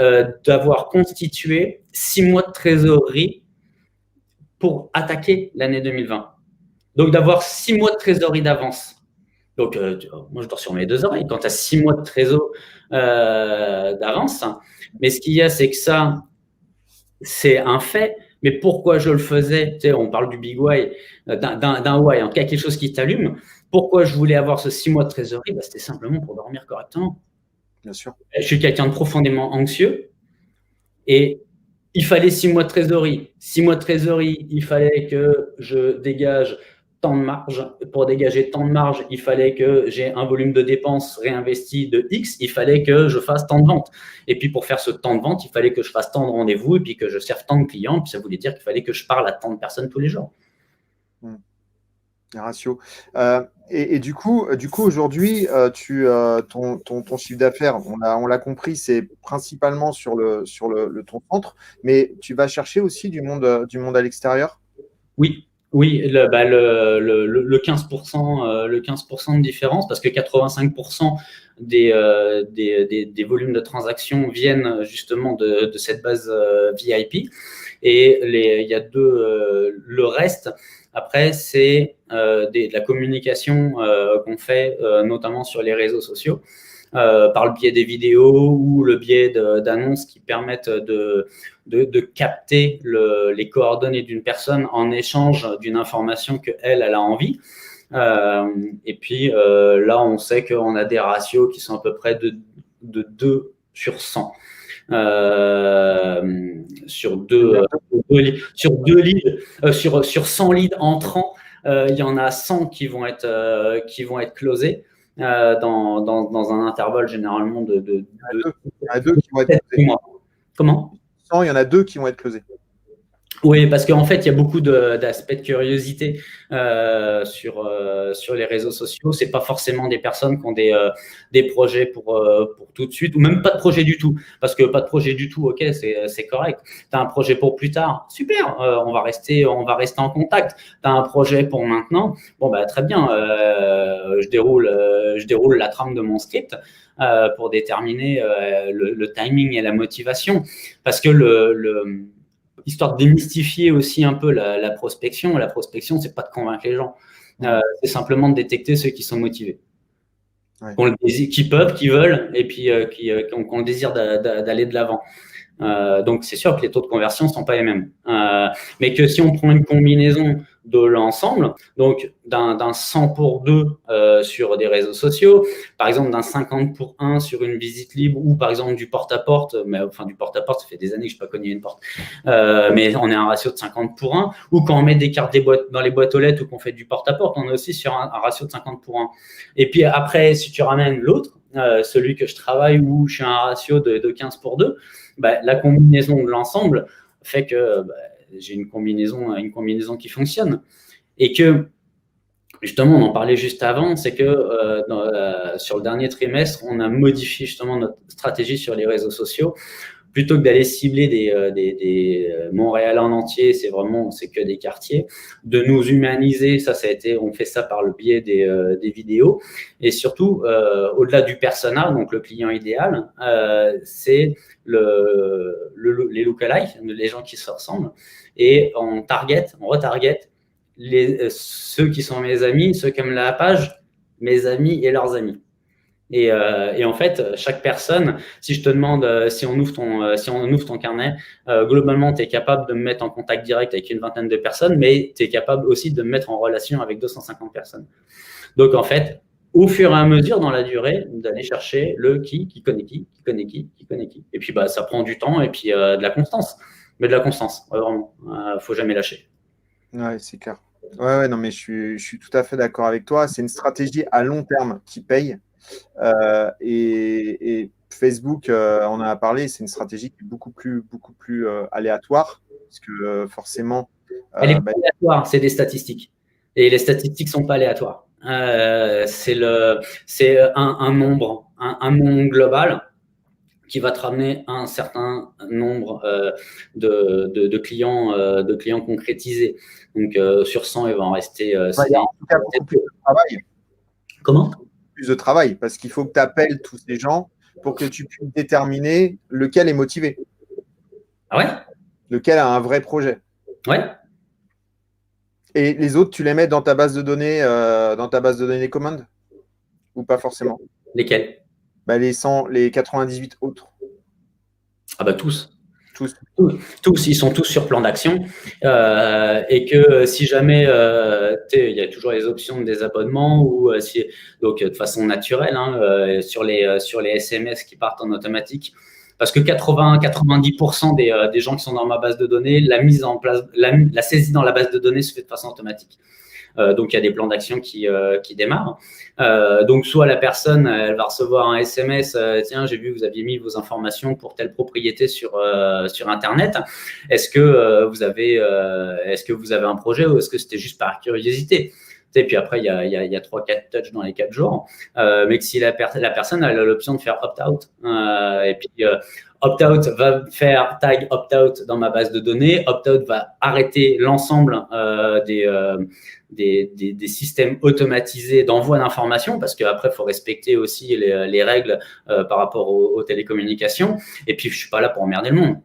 d'avoir constitué 6 mois de trésorerie pour attaquer l'année 2020. Donc, d'avoir 6 mois de trésorerie d'avance. Donc, moi, je dors sur mes 2 oreilles. Quand tu as 6 mois de trésor d'avance, mais ce qu'il y a, c'est que ça, c'est un fait, mais pourquoi je le faisais? Tu sais, on parle du big why, d'un why, en quelque chose qui t'allume. Pourquoi je voulais avoir ce 6 mois de trésorerie? C'était simplement pour dormir correctement. Bien sûr. Je suis quelqu'un de profondément anxieux et il fallait 6 mois de trésorerie. 6 mois de trésorerie, il fallait que je dégage tant de marge. Pour dégager tant de marge, il fallait que j'ai un volume de dépenses réinvesti de X, il fallait que je fasse tant de ventes. Et puis, pour faire ce temps de vente, il fallait que je fasse tant de rendez-vous et puis que je serve tant de clients. Puis, ça voulait dire qu'il fallait que je parle à tant de personnes tous les jours. Ratio. Et du coup aujourd'hui, ton chiffre d'affaires, on l'a compris, c'est principalement sur ton centre, mais tu vas chercher aussi du monde à l'extérieur? Oui, le 15%, le 15% de différence, parce que 85% des volumes de transactions viennent justement de cette base VIP. Et il y a le reste. Après, c'est de la communication qu'on fait notamment sur les réseaux sociaux, par le biais des vidéos ou le biais d'annonces qui permettent de capter les coordonnées d'une personne en échange d'une information qu'elle a envie. Et puis là, on sait qu'on a des ratios qui sont à peu près de 2 sur 100. Sur 100 leads entrants, il y en a 100 qui vont être closés dans un intervalle généralement de il y en a 2 qui vont être closés. Mois. Comment? 100, il y en a 2 qui vont être closés. Oui, parce qu'en fait, il y a beaucoup d'aspects de curiosité sur les réseaux sociaux. C'est pas forcément des personnes qui ont des projets pour tout de suite, ou même pas de projet du tout. Parce que pas de projet du tout, ok, c'est correct. Tu as un projet pour plus tard, super, on va rester en contact. Tu as un projet pour maintenant, bon, très bien, je déroule la trame de mon script pour déterminer le timing et la motivation. Parce que histoire de démystifier aussi un peu la prospection. La prospection, c'est pas de convaincre les gens. C'est simplement de détecter ceux qui sont motivés. Ouais. Qui peuvent, qui veulent, et puis qui ont le désir d'aller de l'avant. Donc, c'est sûr que les taux de conversion ne sont pas les mêmes. Mais que si on prend une combinaison de l'ensemble, donc d'un 100 pour 2 sur des réseaux sociaux, par exemple d'un 50 pour 1 sur une visite libre, ou par exemple du porte-à-porte, mais enfin du porte-à-porte, ça fait des années que je n'ai pas cogné une porte, mais on est à un ratio de 50 pour 1, ou quand on met des cartes dans les boîtes aux lettres ou qu'on fait du porte-à-porte, on est aussi sur un ratio de 50 pour 1. Et puis après, si tu ramènes l'autre, celui que je travaille où je suis à un ratio de 15 pour 2, la combinaison de l'ensemble fait que j'ai une combinaison qui fonctionne. Et que, justement, on en parlait juste avant, c'est que sur le dernier trimestre, on a modifié justement notre stratégie sur les réseaux sociaux. Plutôt que d'aller cibler des Montréal en entier, c'est que des quartiers, de nous humaniser, on fait ça par le biais des vidéos, et surtout, au-delà du persona, donc le client idéal, c'est les lookalikes, les gens qui se ressemblent, et on retarget ceux qui sont mes amis, ceux qui aiment la page, mes amis et leurs amis. Et en fait, chaque personne, si je te demande, si on ouvre ton carnet, globalement, tu es capable de me mettre en contact direct avec une vingtaine de personnes, mais tu es capable aussi de me mettre en relation avec 250 personnes. Donc, en fait, au fur et à mesure, dans la durée, d'aller chercher le qui connaît qui connaît qui connaît qui. Et puis, ça prend du temps et puis de la constance. Mais de la constance, vraiment. Faut jamais lâcher. Ouais, c'est clair. Ouais, non, mais je suis tout à fait d'accord avec toi. C'est une stratégie à long terme qui paye. Et Facebook, on en a parlé, c'est une stratégie qui est beaucoup plus aléatoire, parce que forcément… Elle est pas aléatoire, c'est des statistiques. Et les statistiques sont pas aléatoires. C'est un nombre global qui va te ramener un certain nombre de clients concrétisés. Donc, sur 100, il va en rester… il y a en tout cas beaucoup plus de travail. Comment ? Plus de travail, parce qu'il faut que tu appelles tous ces gens pour que tu puisses déterminer lequel est motivé. Ah ouais ? Lequel a un vrai projet. Ouais. Et les autres, tu les mets dans ta base de données, commandes ou pas forcément? Lesquels? Les 98 autres. Ah tous. Tous, ils sont tous sur plan d'action. Et que si jamais, il y a toujours les options de désabonnement, ou donc de façon naturelle, sur les SMS qui partent en automatique. Parce que 80-90% des gens qui sont dans ma base de données, la mise en place, la saisie dans la base de données se fait de façon automatique. Donc, il y a des plans d'action qui démarrent. Donc, soit la personne, elle va recevoir un SMS, tiens, j'ai vu que vous aviez mis vos informations pour telle propriété sur Internet. Est-ce que vous avez un projet, ou est-ce que c'était juste par curiosité? Et puis après, il y a 3-4 touches dans les 4 jours. Mais que si la personne elle a l'option de faire opt-out, et puis opt-out va faire tag opt-out dans ma base de données, opt-out va arrêter l'ensemble des systèmes automatisés d'envoi d'informations, parce qu'après, il faut respecter aussi les règles par rapport aux télécommunications. Et puis, je ne suis pas là pour emmerder le monde.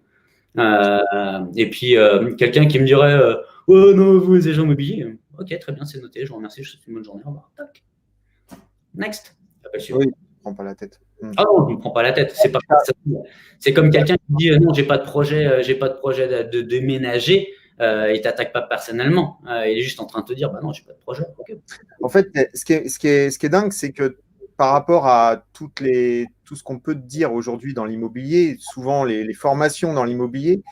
Et puis, quelqu'un qui me dirait oh non, vous, les agents immobiliers. Ok, très bien, c'est noté. Je vous remercie. Je vous souhaite une bonne journée. Au revoir. Tac. Next. Oui, je ne prends pas la tête. Ah non, je ne prends pas la tête. C'est comme quelqu'un qui dit non, j'ai pas de projet de déménager. Il t'attaque pas personnellement. Il est juste en train de te dire non, j'ai pas de projet. Okay. En fait, ce qui est dingue, c'est que par rapport à tout ce qu'on peut te dire aujourd'hui dans l'immobilier, souvent les formations dans l'immobilier,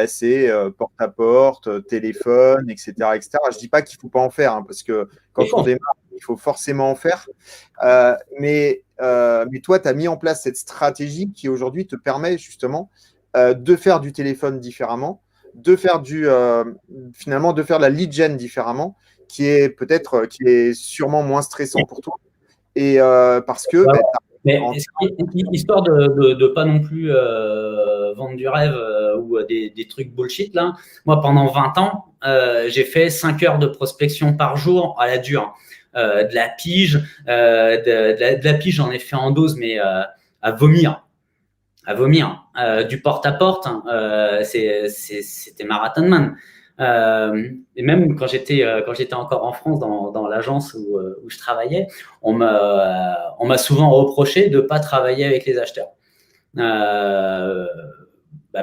c'est porte-à-porte, téléphone, etc., etc. Je ne dis pas qu'il ne faut pas en faire, parce que quand on démarre, il faut forcément en faire. Mais toi, tu as mis en place cette stratégie qui aujourd'hui te permet justement de faire du téléphone différemment, de faire finalement de faire de la lead gen différemment, qui est sûrement moins stressant pour toi. Et parce que mais histoire de pas non plus vendre du rêve ou des trucs bullshit là. Moi, pendant 20 ans, j'ai fait 5 heures de prospection par jour à la dure. De la pige, de la pige, j'en ai fait en dose, mais à vomir. Du porte-à-porte, c'était Marathon Man. Et même quand j'étais encore en France dans l'agence où je travaillais, on m'a souvent reproché de pas travailler avec les acheteurs.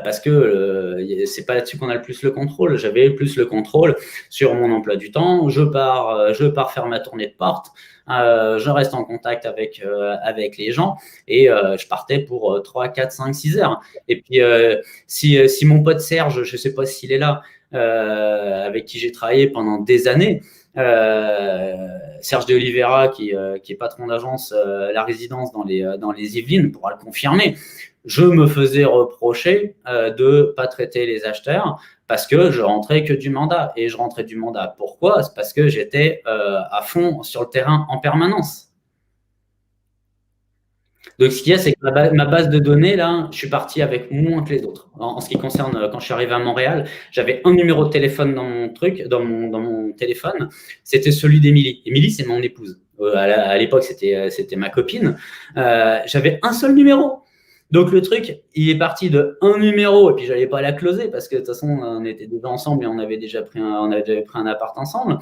Parce que c'est pas là-dessus qu'on a le plus le contrôle. J'avais le plus le contrôle sur mon emploi du temps. Je pars faire ma tournée de porte. Je reste en contact avec les gens et je partais pour 3, 4, 5, 6 heures. Et puis, si mon pote Serge, je sais pas s'il est là, avec qui j'ai travaillé pendant des années, Serge de Oliveira, qui est patron d'agence La Résidence dans les Yvelines, pourra le confirmer. Je me faisais reprocher de pas traiter les acheteurs parce que je rentrais que du mandat. Et je rentrais du mandat. Pourquoi? C'est parce que j'étais à fond sur le terrain en permanence. Donc, ce qu'il y a, c'est que ma base de données, là, je suis parti avec moins que les autres. En ce qui concerne, quand je suis arrivé à Montréal, j'avais un numéro de téléphone dans mon téléphone. C'était celui d'Émilie. Émilie, c'est mon épouse. À l'époque, c'était ma copine. J'avais un seul numéro. Donc, le truc, il est parti de un numéro et puis je n'allais pas la closer parce que de toute façon, on était déjà ensemble et on avait déjà pris un appart ensemble.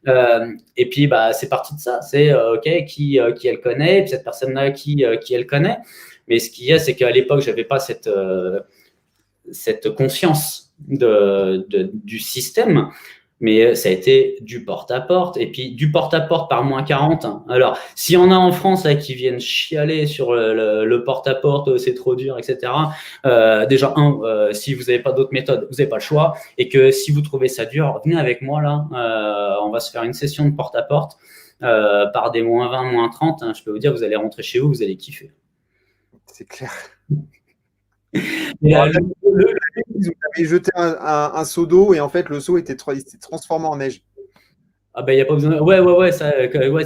Et puis, c'est parti de ça. C'est OK, qui elle connaît, et puis cette personne-là, qui elle connaît. Mais ce qu'il y a, c'est qu'à l'époque, je n'avais pas cette conscience du système. Mais ça a été du porte-à-porte. Et puis, du porte-à-porte par moins 40. Alors, s'il y en a en France là, qui viennent chialer sur le porte-à-porte, c'est trop dur, etc. Déjà, si vous n'avez pas d'autres méthodes, vous n'avez pas le choix. Et que si vous trouvez ça dur, venez avec moi là. On va se faire une session de porte-à-porte par des moins 20, moins 30. Je peux vous dire, vous allez rentrer chez vous, vous allez kiffer. C'est clair. Vous avez jeté un seau d'eau et en fait le seau s'est transformé en neige. Ah il y a pas besoin. Ouais, ça,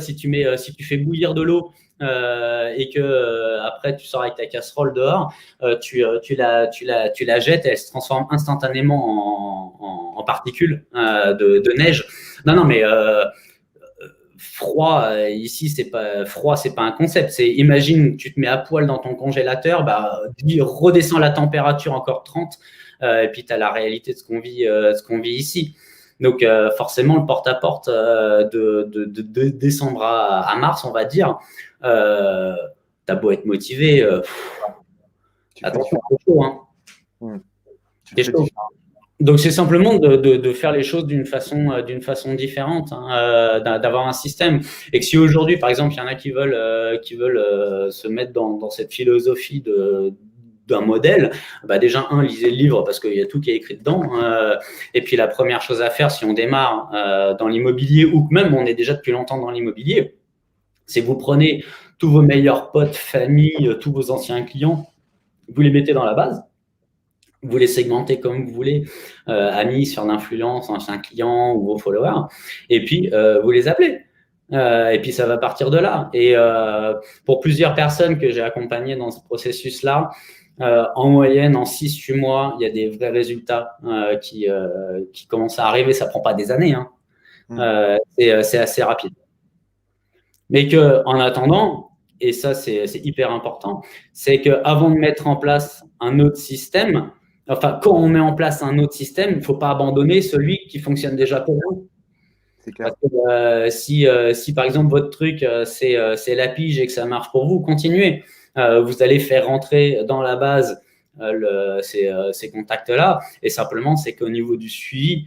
si tu fais bouillir de l'eau et que après tu sors avec ta casserole dehors, tu la jettes et elle se transforme instantanément en particules de neige. Non, mais froid ici, c'est pas un concept. C'est, imagine, tu te mets à poil dans ton congélateur, redescends la température encore 30 et puis tu as la réalité de ce qu'on vit ici. Donc forcément, le porte-à-porte de décembre à mars, on va dire, t'as beau être motivé, attention, c'est chaud, hein. C'est chaud. Donc, c'est simplement de faire les choses d'une façon différente, hein, d'avoir un système. Et que si aujourd'hui, par exemple, il y en a qui veulent se mettre dans cette philosophie d'un modèle, déjà, lisez le livre parce qu'il y a tout qui est écrit dedans. Et puis, la première chose à faire, si on démarre dans l'immobilier ou que même on est déjà depuis longtemps dans l'immobilier, c'est vous prenez tous vos meilleurs potes, familles, tous vos anciens clients, vous les mettez dans la base. Vous les segmentez comme vous voulez, amis, sphère d'influence, anciens clients ou vos followers, et puis vous les appelez. Et puis ça va partir de là. Et pour plusieurs personnes que j'ai accompagnées dans ce processus-là, en moyenne, en 6-8 mois, il y a des vrais résultats qui commencent à arriver. Ça ne prend pas des années, hein. C'est assez rapide. Mais qu'en attendant, et ça c'est hyper important, c'est qu'avant de mettre en place un autre système, quand on met en place un autre système, il ne faut pas abandonner celui qui fonctionne déjà pour vous. C'est clair. Parce que, si par exemple votre truc c'est la pige et que ça marche pour vous, continuez. Vous allez faire rentrer dans la base ces contacts-là, et simplement c'est qu'au niveau du suivi,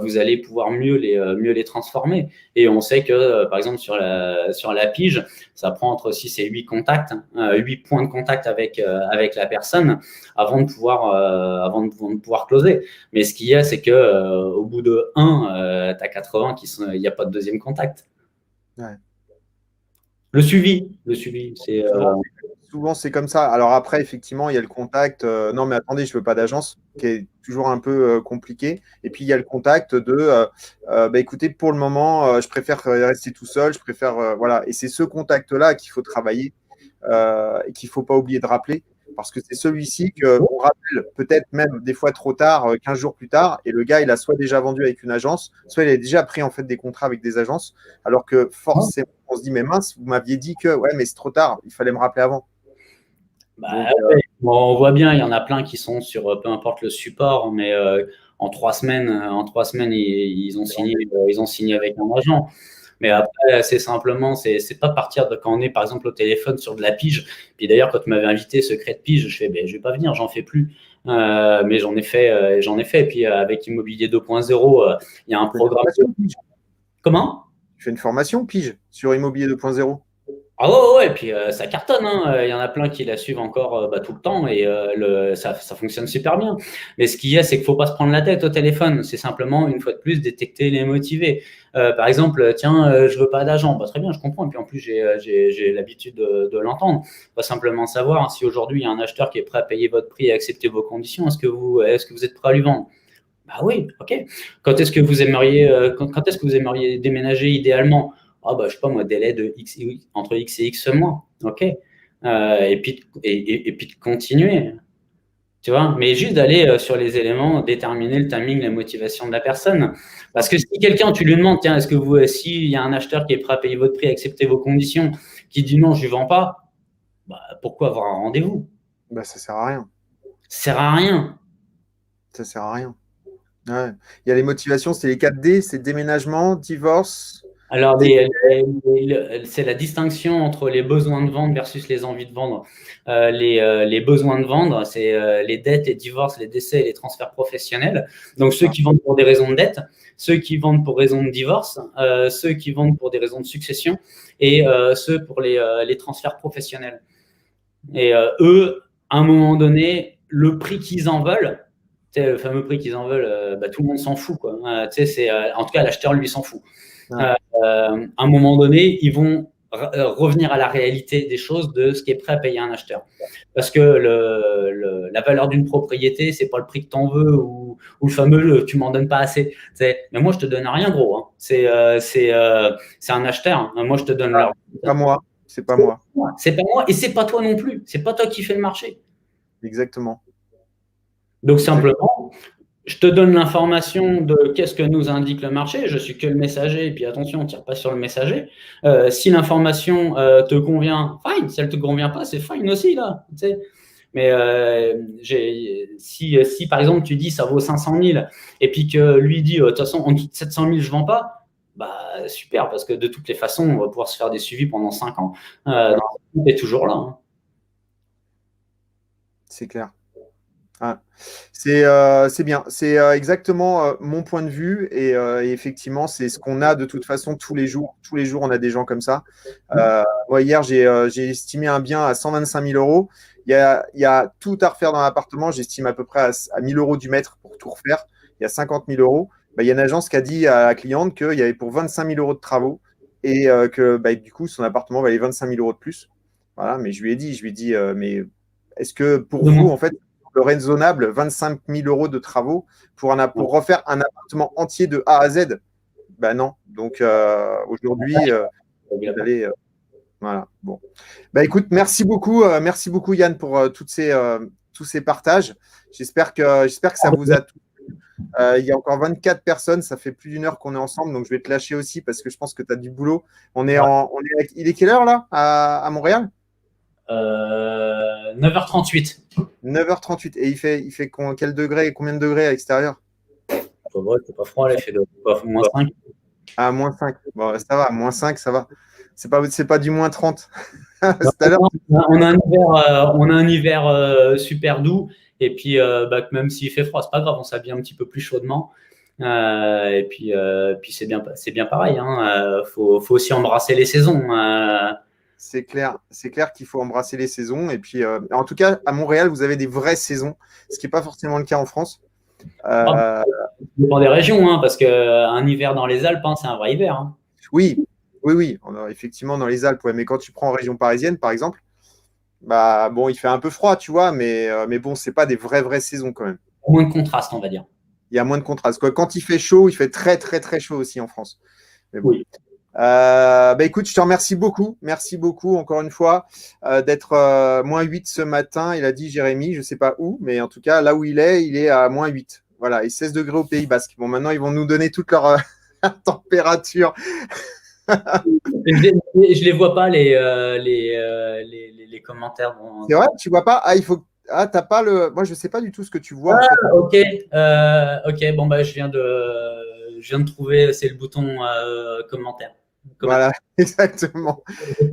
vous allez pouvoir mieux les transformer. Et on sait que, par exemple, sur la pige, ça prend entre 6 et 8 contacts, 8 points de contact avec la personne avant de pouvoir closer. Mais ce qu'il y a, c'est qu'au bout de 1, tu as 80 il n'y a pas de deuxième contact. Ouais. Le suivi, c'est… Souvent, c'est comme ça. Alors après, effectivement, il y a le contact. Non, mais attendez, je ne veux pas d'agence, qui est toujours un peu compliqué. Et puis, il y a le contact de écoutez, pour le moment, je préfère rester tout seul. Je préfère. Voilà. Et c'est ce contact-là qu'il faut travailler et qu'il ne faut pas oublier de rappeler. Parce que c'est celui-ci qu'on rappelle peut-être même des fois trop tard, 15 jours plus tard. Et le gars, il a soit déjà vendu avec une agence, soit il a déjà pris en fait des contrats avec des agences. Alors que forcément, on se dit, mais mince, vous m'aviez dit que ouais, mais c'est trop tard. Il fallait me rappeler avant. On voit bien, il y en a plein qui sont sur peu importe le support, mais en 3 semaines, ils ont signé avec un agent. Mais après, c'est simplement, c'est pas partir de quand on est par exemple au téléphone sur de la pige. Puis d'ailleurs, quand tu m'avais invité secret de pige, je fais, je vais pas venir, j'en fais plus. Mais j'en ai fait, Et puis avec Immobilier 2.0, il y a un programme. Comment? Tu fais une formation pige sur Immobilier 2.0? Ah ouais, et puis ça cartonne, hein. Il y en a plein qui la suivent encore tout le temps et ça fonctionne super bien. Mais ce qu'il y a, c'est qu'il faut pas se prendre la tête au téléphone. C'est simplement, une fois de plus, détecter les motivés. Par exemple, tiens, je veux pas d'agent. Bah, très bien, je comprends. Et puis en plus, j'ai l'habitude de l'entendre. Pas simplement savoir si aujourd'hui il y a un acheteur qui est prêt à payer votre prix et accepter vos conditions. Est-ce que vous êtes prêt à lui vendre? Bah oui, ok. Quand est-ce que vous aimeriez déménager idéalement? Ah bah je sais pas moi, délai de entre X et X mois, ok. Et puis de continuer, tu vois. Mais juste d'aller sur les éléments, déterminer le timing, la motivation de la personne. Parce que si quelqu'un, tu lui demandes, tiens, est-ce que s'il y a un acheteur qui est prêt à payer votre prix, accepter vos conditions, qui dit non, je lui vends pas, bah pourquoi avoir un rendez-vous? Bah, ça sert à rien. Ça sert à rien. Ça sert à rien. Ouais. Il y a les motivations, c'est les 4D, c'est déménagement, divorce. Alors, c'est la distinction entre les besoins de vendre versus les envies de vendre. Les besoins de vendre, c'est les dettes, les divorces, les décès et les transferts professionnels. Donc, ceux qui vendent pour des raisons de dette, ceux qui vendent pour raisons de divorce, ceux qui vendent pour des raisons de succession et ceux pour les transferts professionnels. Et eux, à un moment donné, le prix qu'ils en veulent, le fameux prix qu'ils en veulent, tout le monde s'en fout, quoi. En tout cas, l'acheteur, lui, s'en fout. Ouais. À un moment donné, ils vont revenir à la réalité des choses, de ce qui est prêt à payer un acheteur. Parce que la valeur d'une propriété, c'est pas le prix que tu en veux ou le fameux tu m'en donnes pas assez. Mais moi, je te donne rien, gros. Hein. C'est un acheteur. Hein. Moi, je te donne leur. C'est pas moi. C'est pas moi. C'est pas moi et c'est pas toi non plus. C'est pas toi qui fais le marché. Exactement. Donc, simplement, je te donne l'information de qu'est-ce que nous indique le marché. Je suis que le messager. Et puis attention, on ne tire pas sur le messager. Si l'information te convient, fine. Si elle ne te convient pas, c'est fine aussi, là. Tu sais. Mais si par exemple tu dis ça vaut 500 000 et puis que lui dit de toute façon en dessous de 700 000 je ne vends pas, bah super, parce que de toutes les façons on va pouvoir se faire des suivis pendant 5 ans. On est toujours là. Hein. C'est clair. Ah. C'est bien, c'est exactement mon point de vue et effectivement c'est ce qu'on a de toute façon tous les jours. Tous les jours on a des gens comme ça. Moi hier j'ai estimé un bien à 125 000 euros. Il y a tout à refaire dans l'appartement. J'estime à peu près à 1 000 euros du mètre pour tout refaire. Il y a 50 000 euros. Il y a une agence qui a dit à la cliente qu'il y avait pour 25 000 euros de travaux et que du coup son appartement valait 25 000 euros de plus. Voilà, mais je lui ai dit mais est-ce que pour vous en fait le raisonnable, 25 000 euros de travaux pour refaire un appartement entier de A à Z? Ben non. Donc aujourd'hui, voilà. Bon. Ben écoute, merci beaucoup Yann pour tous ces partages. J'espère que ça vous a tout. Il y a encore 24 personnes, ça fait plus d'une heure qu'on est ensemble, donc je vais te lâcher aussi parce que je pense que tu as du boulot. Il est quelle heure là à Montréal? 9h38. 9h38. Et il fait quel degré, combien de degrés à l'extérieur? C'est pas froid, là, il fait moins 5. Ah, moins 5. Bon, ça va, moins 5, ça va. C'est pas du moins 30. C'est à l'heure. On a un hiver super doux. Et puis, même s'il fait froid, c'est pas grave, on s'habille un petit peu plus chaudement. Et puis c'est bien pareil. Hein. Faut aussi embrasser les saisons. C'est clair qu'il faut embrasser les saisons. Et puis, en tout cas, à Montréal, vous avez des vraies saisons, ce qui n'est pas forcément le cas en France. Ça dépend des régions, hein, parce qu'un hiver dans les Alpes, c'est un vrai hiver. Hein. Oui. Effectivement, dans les Alpes, ouais. Mais quand tu prends en région parisienne, par exemple, il fait un peu froid, tu vois, mais bon, c'est pas des vraies saisons quand même. Moins de contraste, on va dire. Il y a moins de contraste. Quand il fait chaud, il fait très, très, très chaud aussi en France. Mais bon. Oui. Écoute, je te remercie beaucoup. Merci beaucoup, encore une fois, d'être moins 8 ce matin. Il a dit Jérémy, je ne sais pas où, mais en tout cas, là où il est à moins 8. Voilà, et 16 degrés au Pays Basque. Bon, maintenant, ils vont nous donner toute leur température. Je les vois pas, les commentaires. C'est vrai, tu vois pas? T'as pas le. Moi, je sais pas du tout ce que tu vois. Ok. Ok. Bon, je viens de trouver. C'est le bouton commentaire. Voilà, exactement.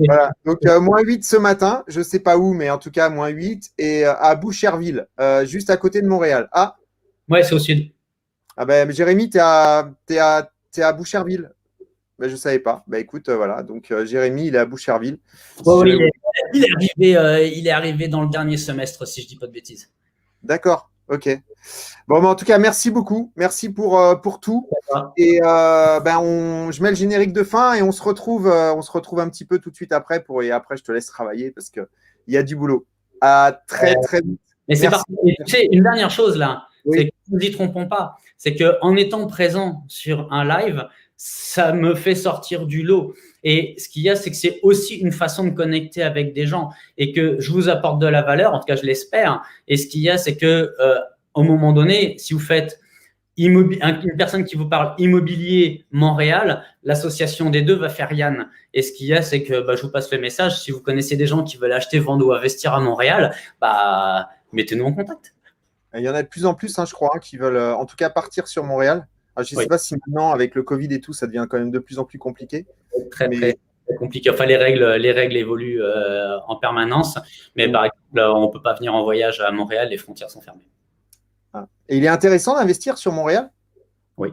Voilà. Donc, -8 ce matin, je ne sais pas où, mais en tout cas, -8. Et à Boucherville, juste à côté de Montréal. Ah, Ouais, c'est au sud. ah ben, Jérémy, t'es à Boucherville. Ben, je ne savais pas. Ben, écoute, voilà. Donc, Jérémy, il est à Boucherville. Si Ouais, jamais vous- il est arrivé dans le dernier semestre, si je dis pas de bêtises. D'accord, ok. Bon, mais en tout cas, merci beaucoup. Merci pour tout. Voilà. Et je mets le générique de fin et on se retrouve un petit peu tout de suite après et après, je te laisse travailler parce qu'il y a du boulot. À très, très vite. Mais c'est Merci. parti. Et tu sais, une dernière chose là, Oui. c'est que ne nous y trompons pas, c'est qu'en étant présent sur un live, ça me fait sortir du lot. Et ce qu'il y a, c'est que c'est aussi une façon de connecter avec des gens et que je vous apporte de la valeur, en tout cas je l'espère. Et ce qu'il y a, c'est que au moment donné, si vous faites une personne qui vous parle immobilier Montréal, l'association des deux va faire Yann. Et ce qu'il y a, c'est que je vous passe le message. Si vous connaissez des gens qui veulent acheter, vendre ou investir à Montréal, mettez-nous en contact. Il y en a de plus en plus, hein, je crois, qui veulent en tout cas partir sur Montréal. Alors, je ne sais pas si maintenant, avec le Covid et tout, ça devient quand même de plus en plus compliqué. Très compliqué. Enfin, les règles évoluent en permanence. Mais par exemple, on ne peut pas venir en voyage à Montréal, les frontières sont fermées. Et il est intéressant d'investir sur Montréal? Oui.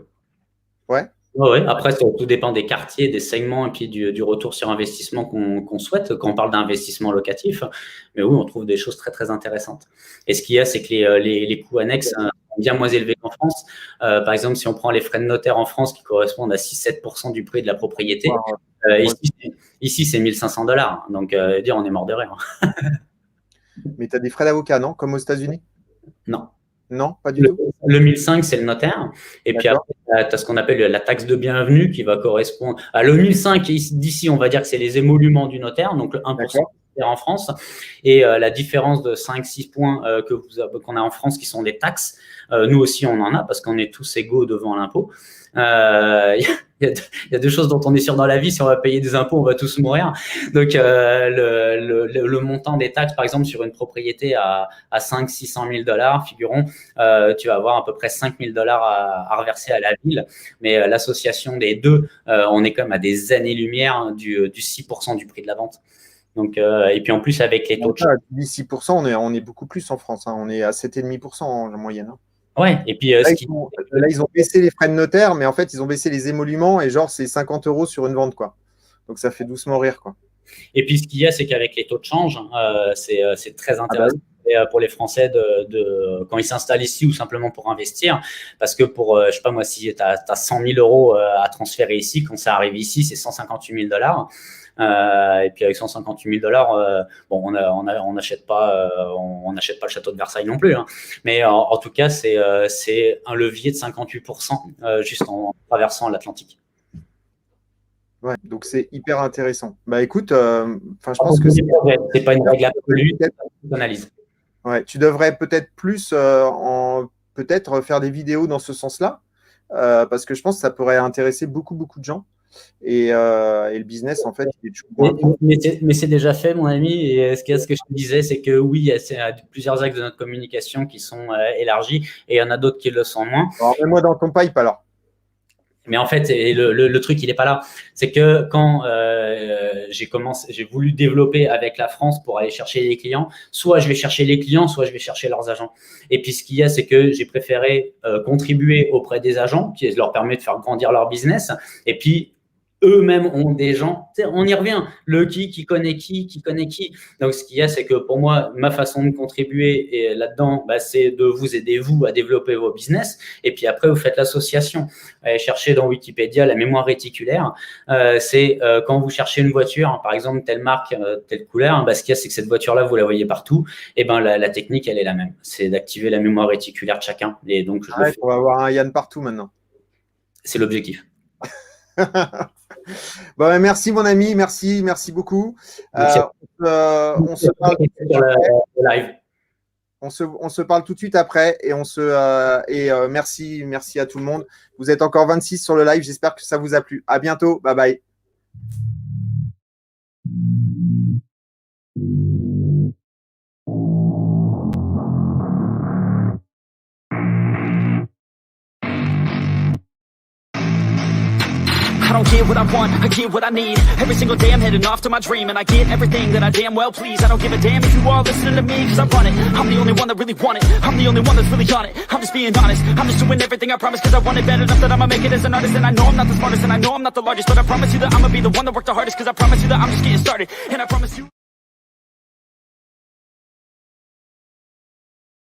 Ouais. Ouais. Après, tout dépend des quartiers, des segments et puis du retour sur investissement qu'on souhaite quand on parle d'investissement locatif. Mais oui, on trouve des choses très, très intéressantes. Et ce qu'il y a, c'est que les coûts annexes sont bien moins élevés qu'en France. Par exemple, si on prend les frais de notaire en France qui correspondent à 6-7% du prix de la propriété, ici, c'est $1 500. Donc, on est mort de rire. Mais tu as des frais d'avocat, non? Comme aux États-Unis? Non. Non, pas du tout. Le 1005, c'est le notaire. Et puis après, tu as ce qu'on appelle la taxe de bienvenue qui va correspondre à le 1005. D'ici, on va dire que c'est les émoluments du notaire, donc le 1% en France. Et la différence de 5-6 points qu'on a en France qui sont des taxes, nous aussi, on en a parce qu'on est tous égaux devant l'impôt. Il y a deux choses dont on est sûr dans la vie. Si on va payer des impôts, on va tous mourir. Donc, le montant des taxes, par exemple, sur une propriété à 500-600 000 $, figurons, tu vas avoir à peu près 5 000 $ à reverser à la ville. Mais l'association des deux, on est quand même à des années-lumière du 6% du prix de la vente. Donc, et puis en plus, avec les taux de change. 6%, on est beaucoup plus en France. Hein. On est à 7,5% en moyenne. Hein. Ouais, et puis là, ils ont baissé les frais de notaire, mais en fait, ils ont baissé les émoluments et genre, c'est 50 € sur une vente, quoi. Donc, ça fait doucement rire, quoi. Et puis, ce qu'il y a, c'est qu'avec les taux de change, c'est très intéressant pour les Français quand ils s'installent ici ou simplement pour investir. Parce que je sais pas moi, si tu as 100 000 € à transférer ici, quand ça arrive ici, c'est 158 000 $. Et puis avec 158 000 $, on n'achète pas le château de Versailles non plus. Hein. Mais en tout cas, c'est un levier de 58% juste en traversant l'Atlantique. Ouais, donc c'est hyper intéressant. Bah écoute, je pense que c'est pas une règle absolue, analyse. Ouais, tu devrais peut-être plus peut-être faire des vidéos dans ce sens-là, parce que je pense que ça pourrait intéresser beaucoup de gens. Et le business, en fait, il est toujours mais c'est déjà fait, mon ami. Et ce que je te disais, c'est que oui, il y a plusieurs axes de notre communication qui sont élargis et il y en a d'autres qui le sont moins. Alors, mets-moi dans ton pipe, alors. Mais en fait, le truc, il n'est pas là. C'est que quand j'ai voulu développer avec la France pour aller chercher les clients, soit je vais chercher les clients, soit je vais chercher leurs agents. Et puis, ce qu'il y a, c'est que j'ai préféré contribuer auprès des agents, qui leur permet de faire grandir leur business. Et puis, eux-mêmes ont des gens, on y revient, le qui connaît qui connaît qui. Donc, ce qu'il y a, c'est que pour moi, ma façon de contribuer là-dedans, c'est de vous aider, vous, à développer vos business. Et puis après, vous faites l'association. Allez chercher dans Wikipédia la mémoire réticulaire. C'est quand vous cherchez une voiture, par exemple, telle marque, telle couleur, ce qu'il y a, c'est que cette voiture-là, vous la voyez partout. Et la technique, elle est la même. C'est d'activer la mémoire réticulaire de chacun. Et donc, on va avoir un Yann partout maintenant. C'est l'objectif. Bon, merci mon ami, merci beaucoup. On se parle live. On se parle tout de suite après et merci à tout le monde. Vous êtes encore 26 sur le live, j'espère que ça vous a plu. À bientôt, bye bye. I don't get what I want, I get what I need. Every single day I'm heading off to my dream, and I get everything that I damn well please. I don't give a damn if you all listening to me, cause I run it. I'm the only one that really want it, I'm the only one that's really on it. I'm just being honest, I'm just doing everything I promise, cause I want it bad enough that I'ma make it as an artist. And I know I'm not the smartest, and I know I'm not the largest, but I promise you that I'ma be the one that worked the hardest, cause I promise you that I'm just getting started. And I promise you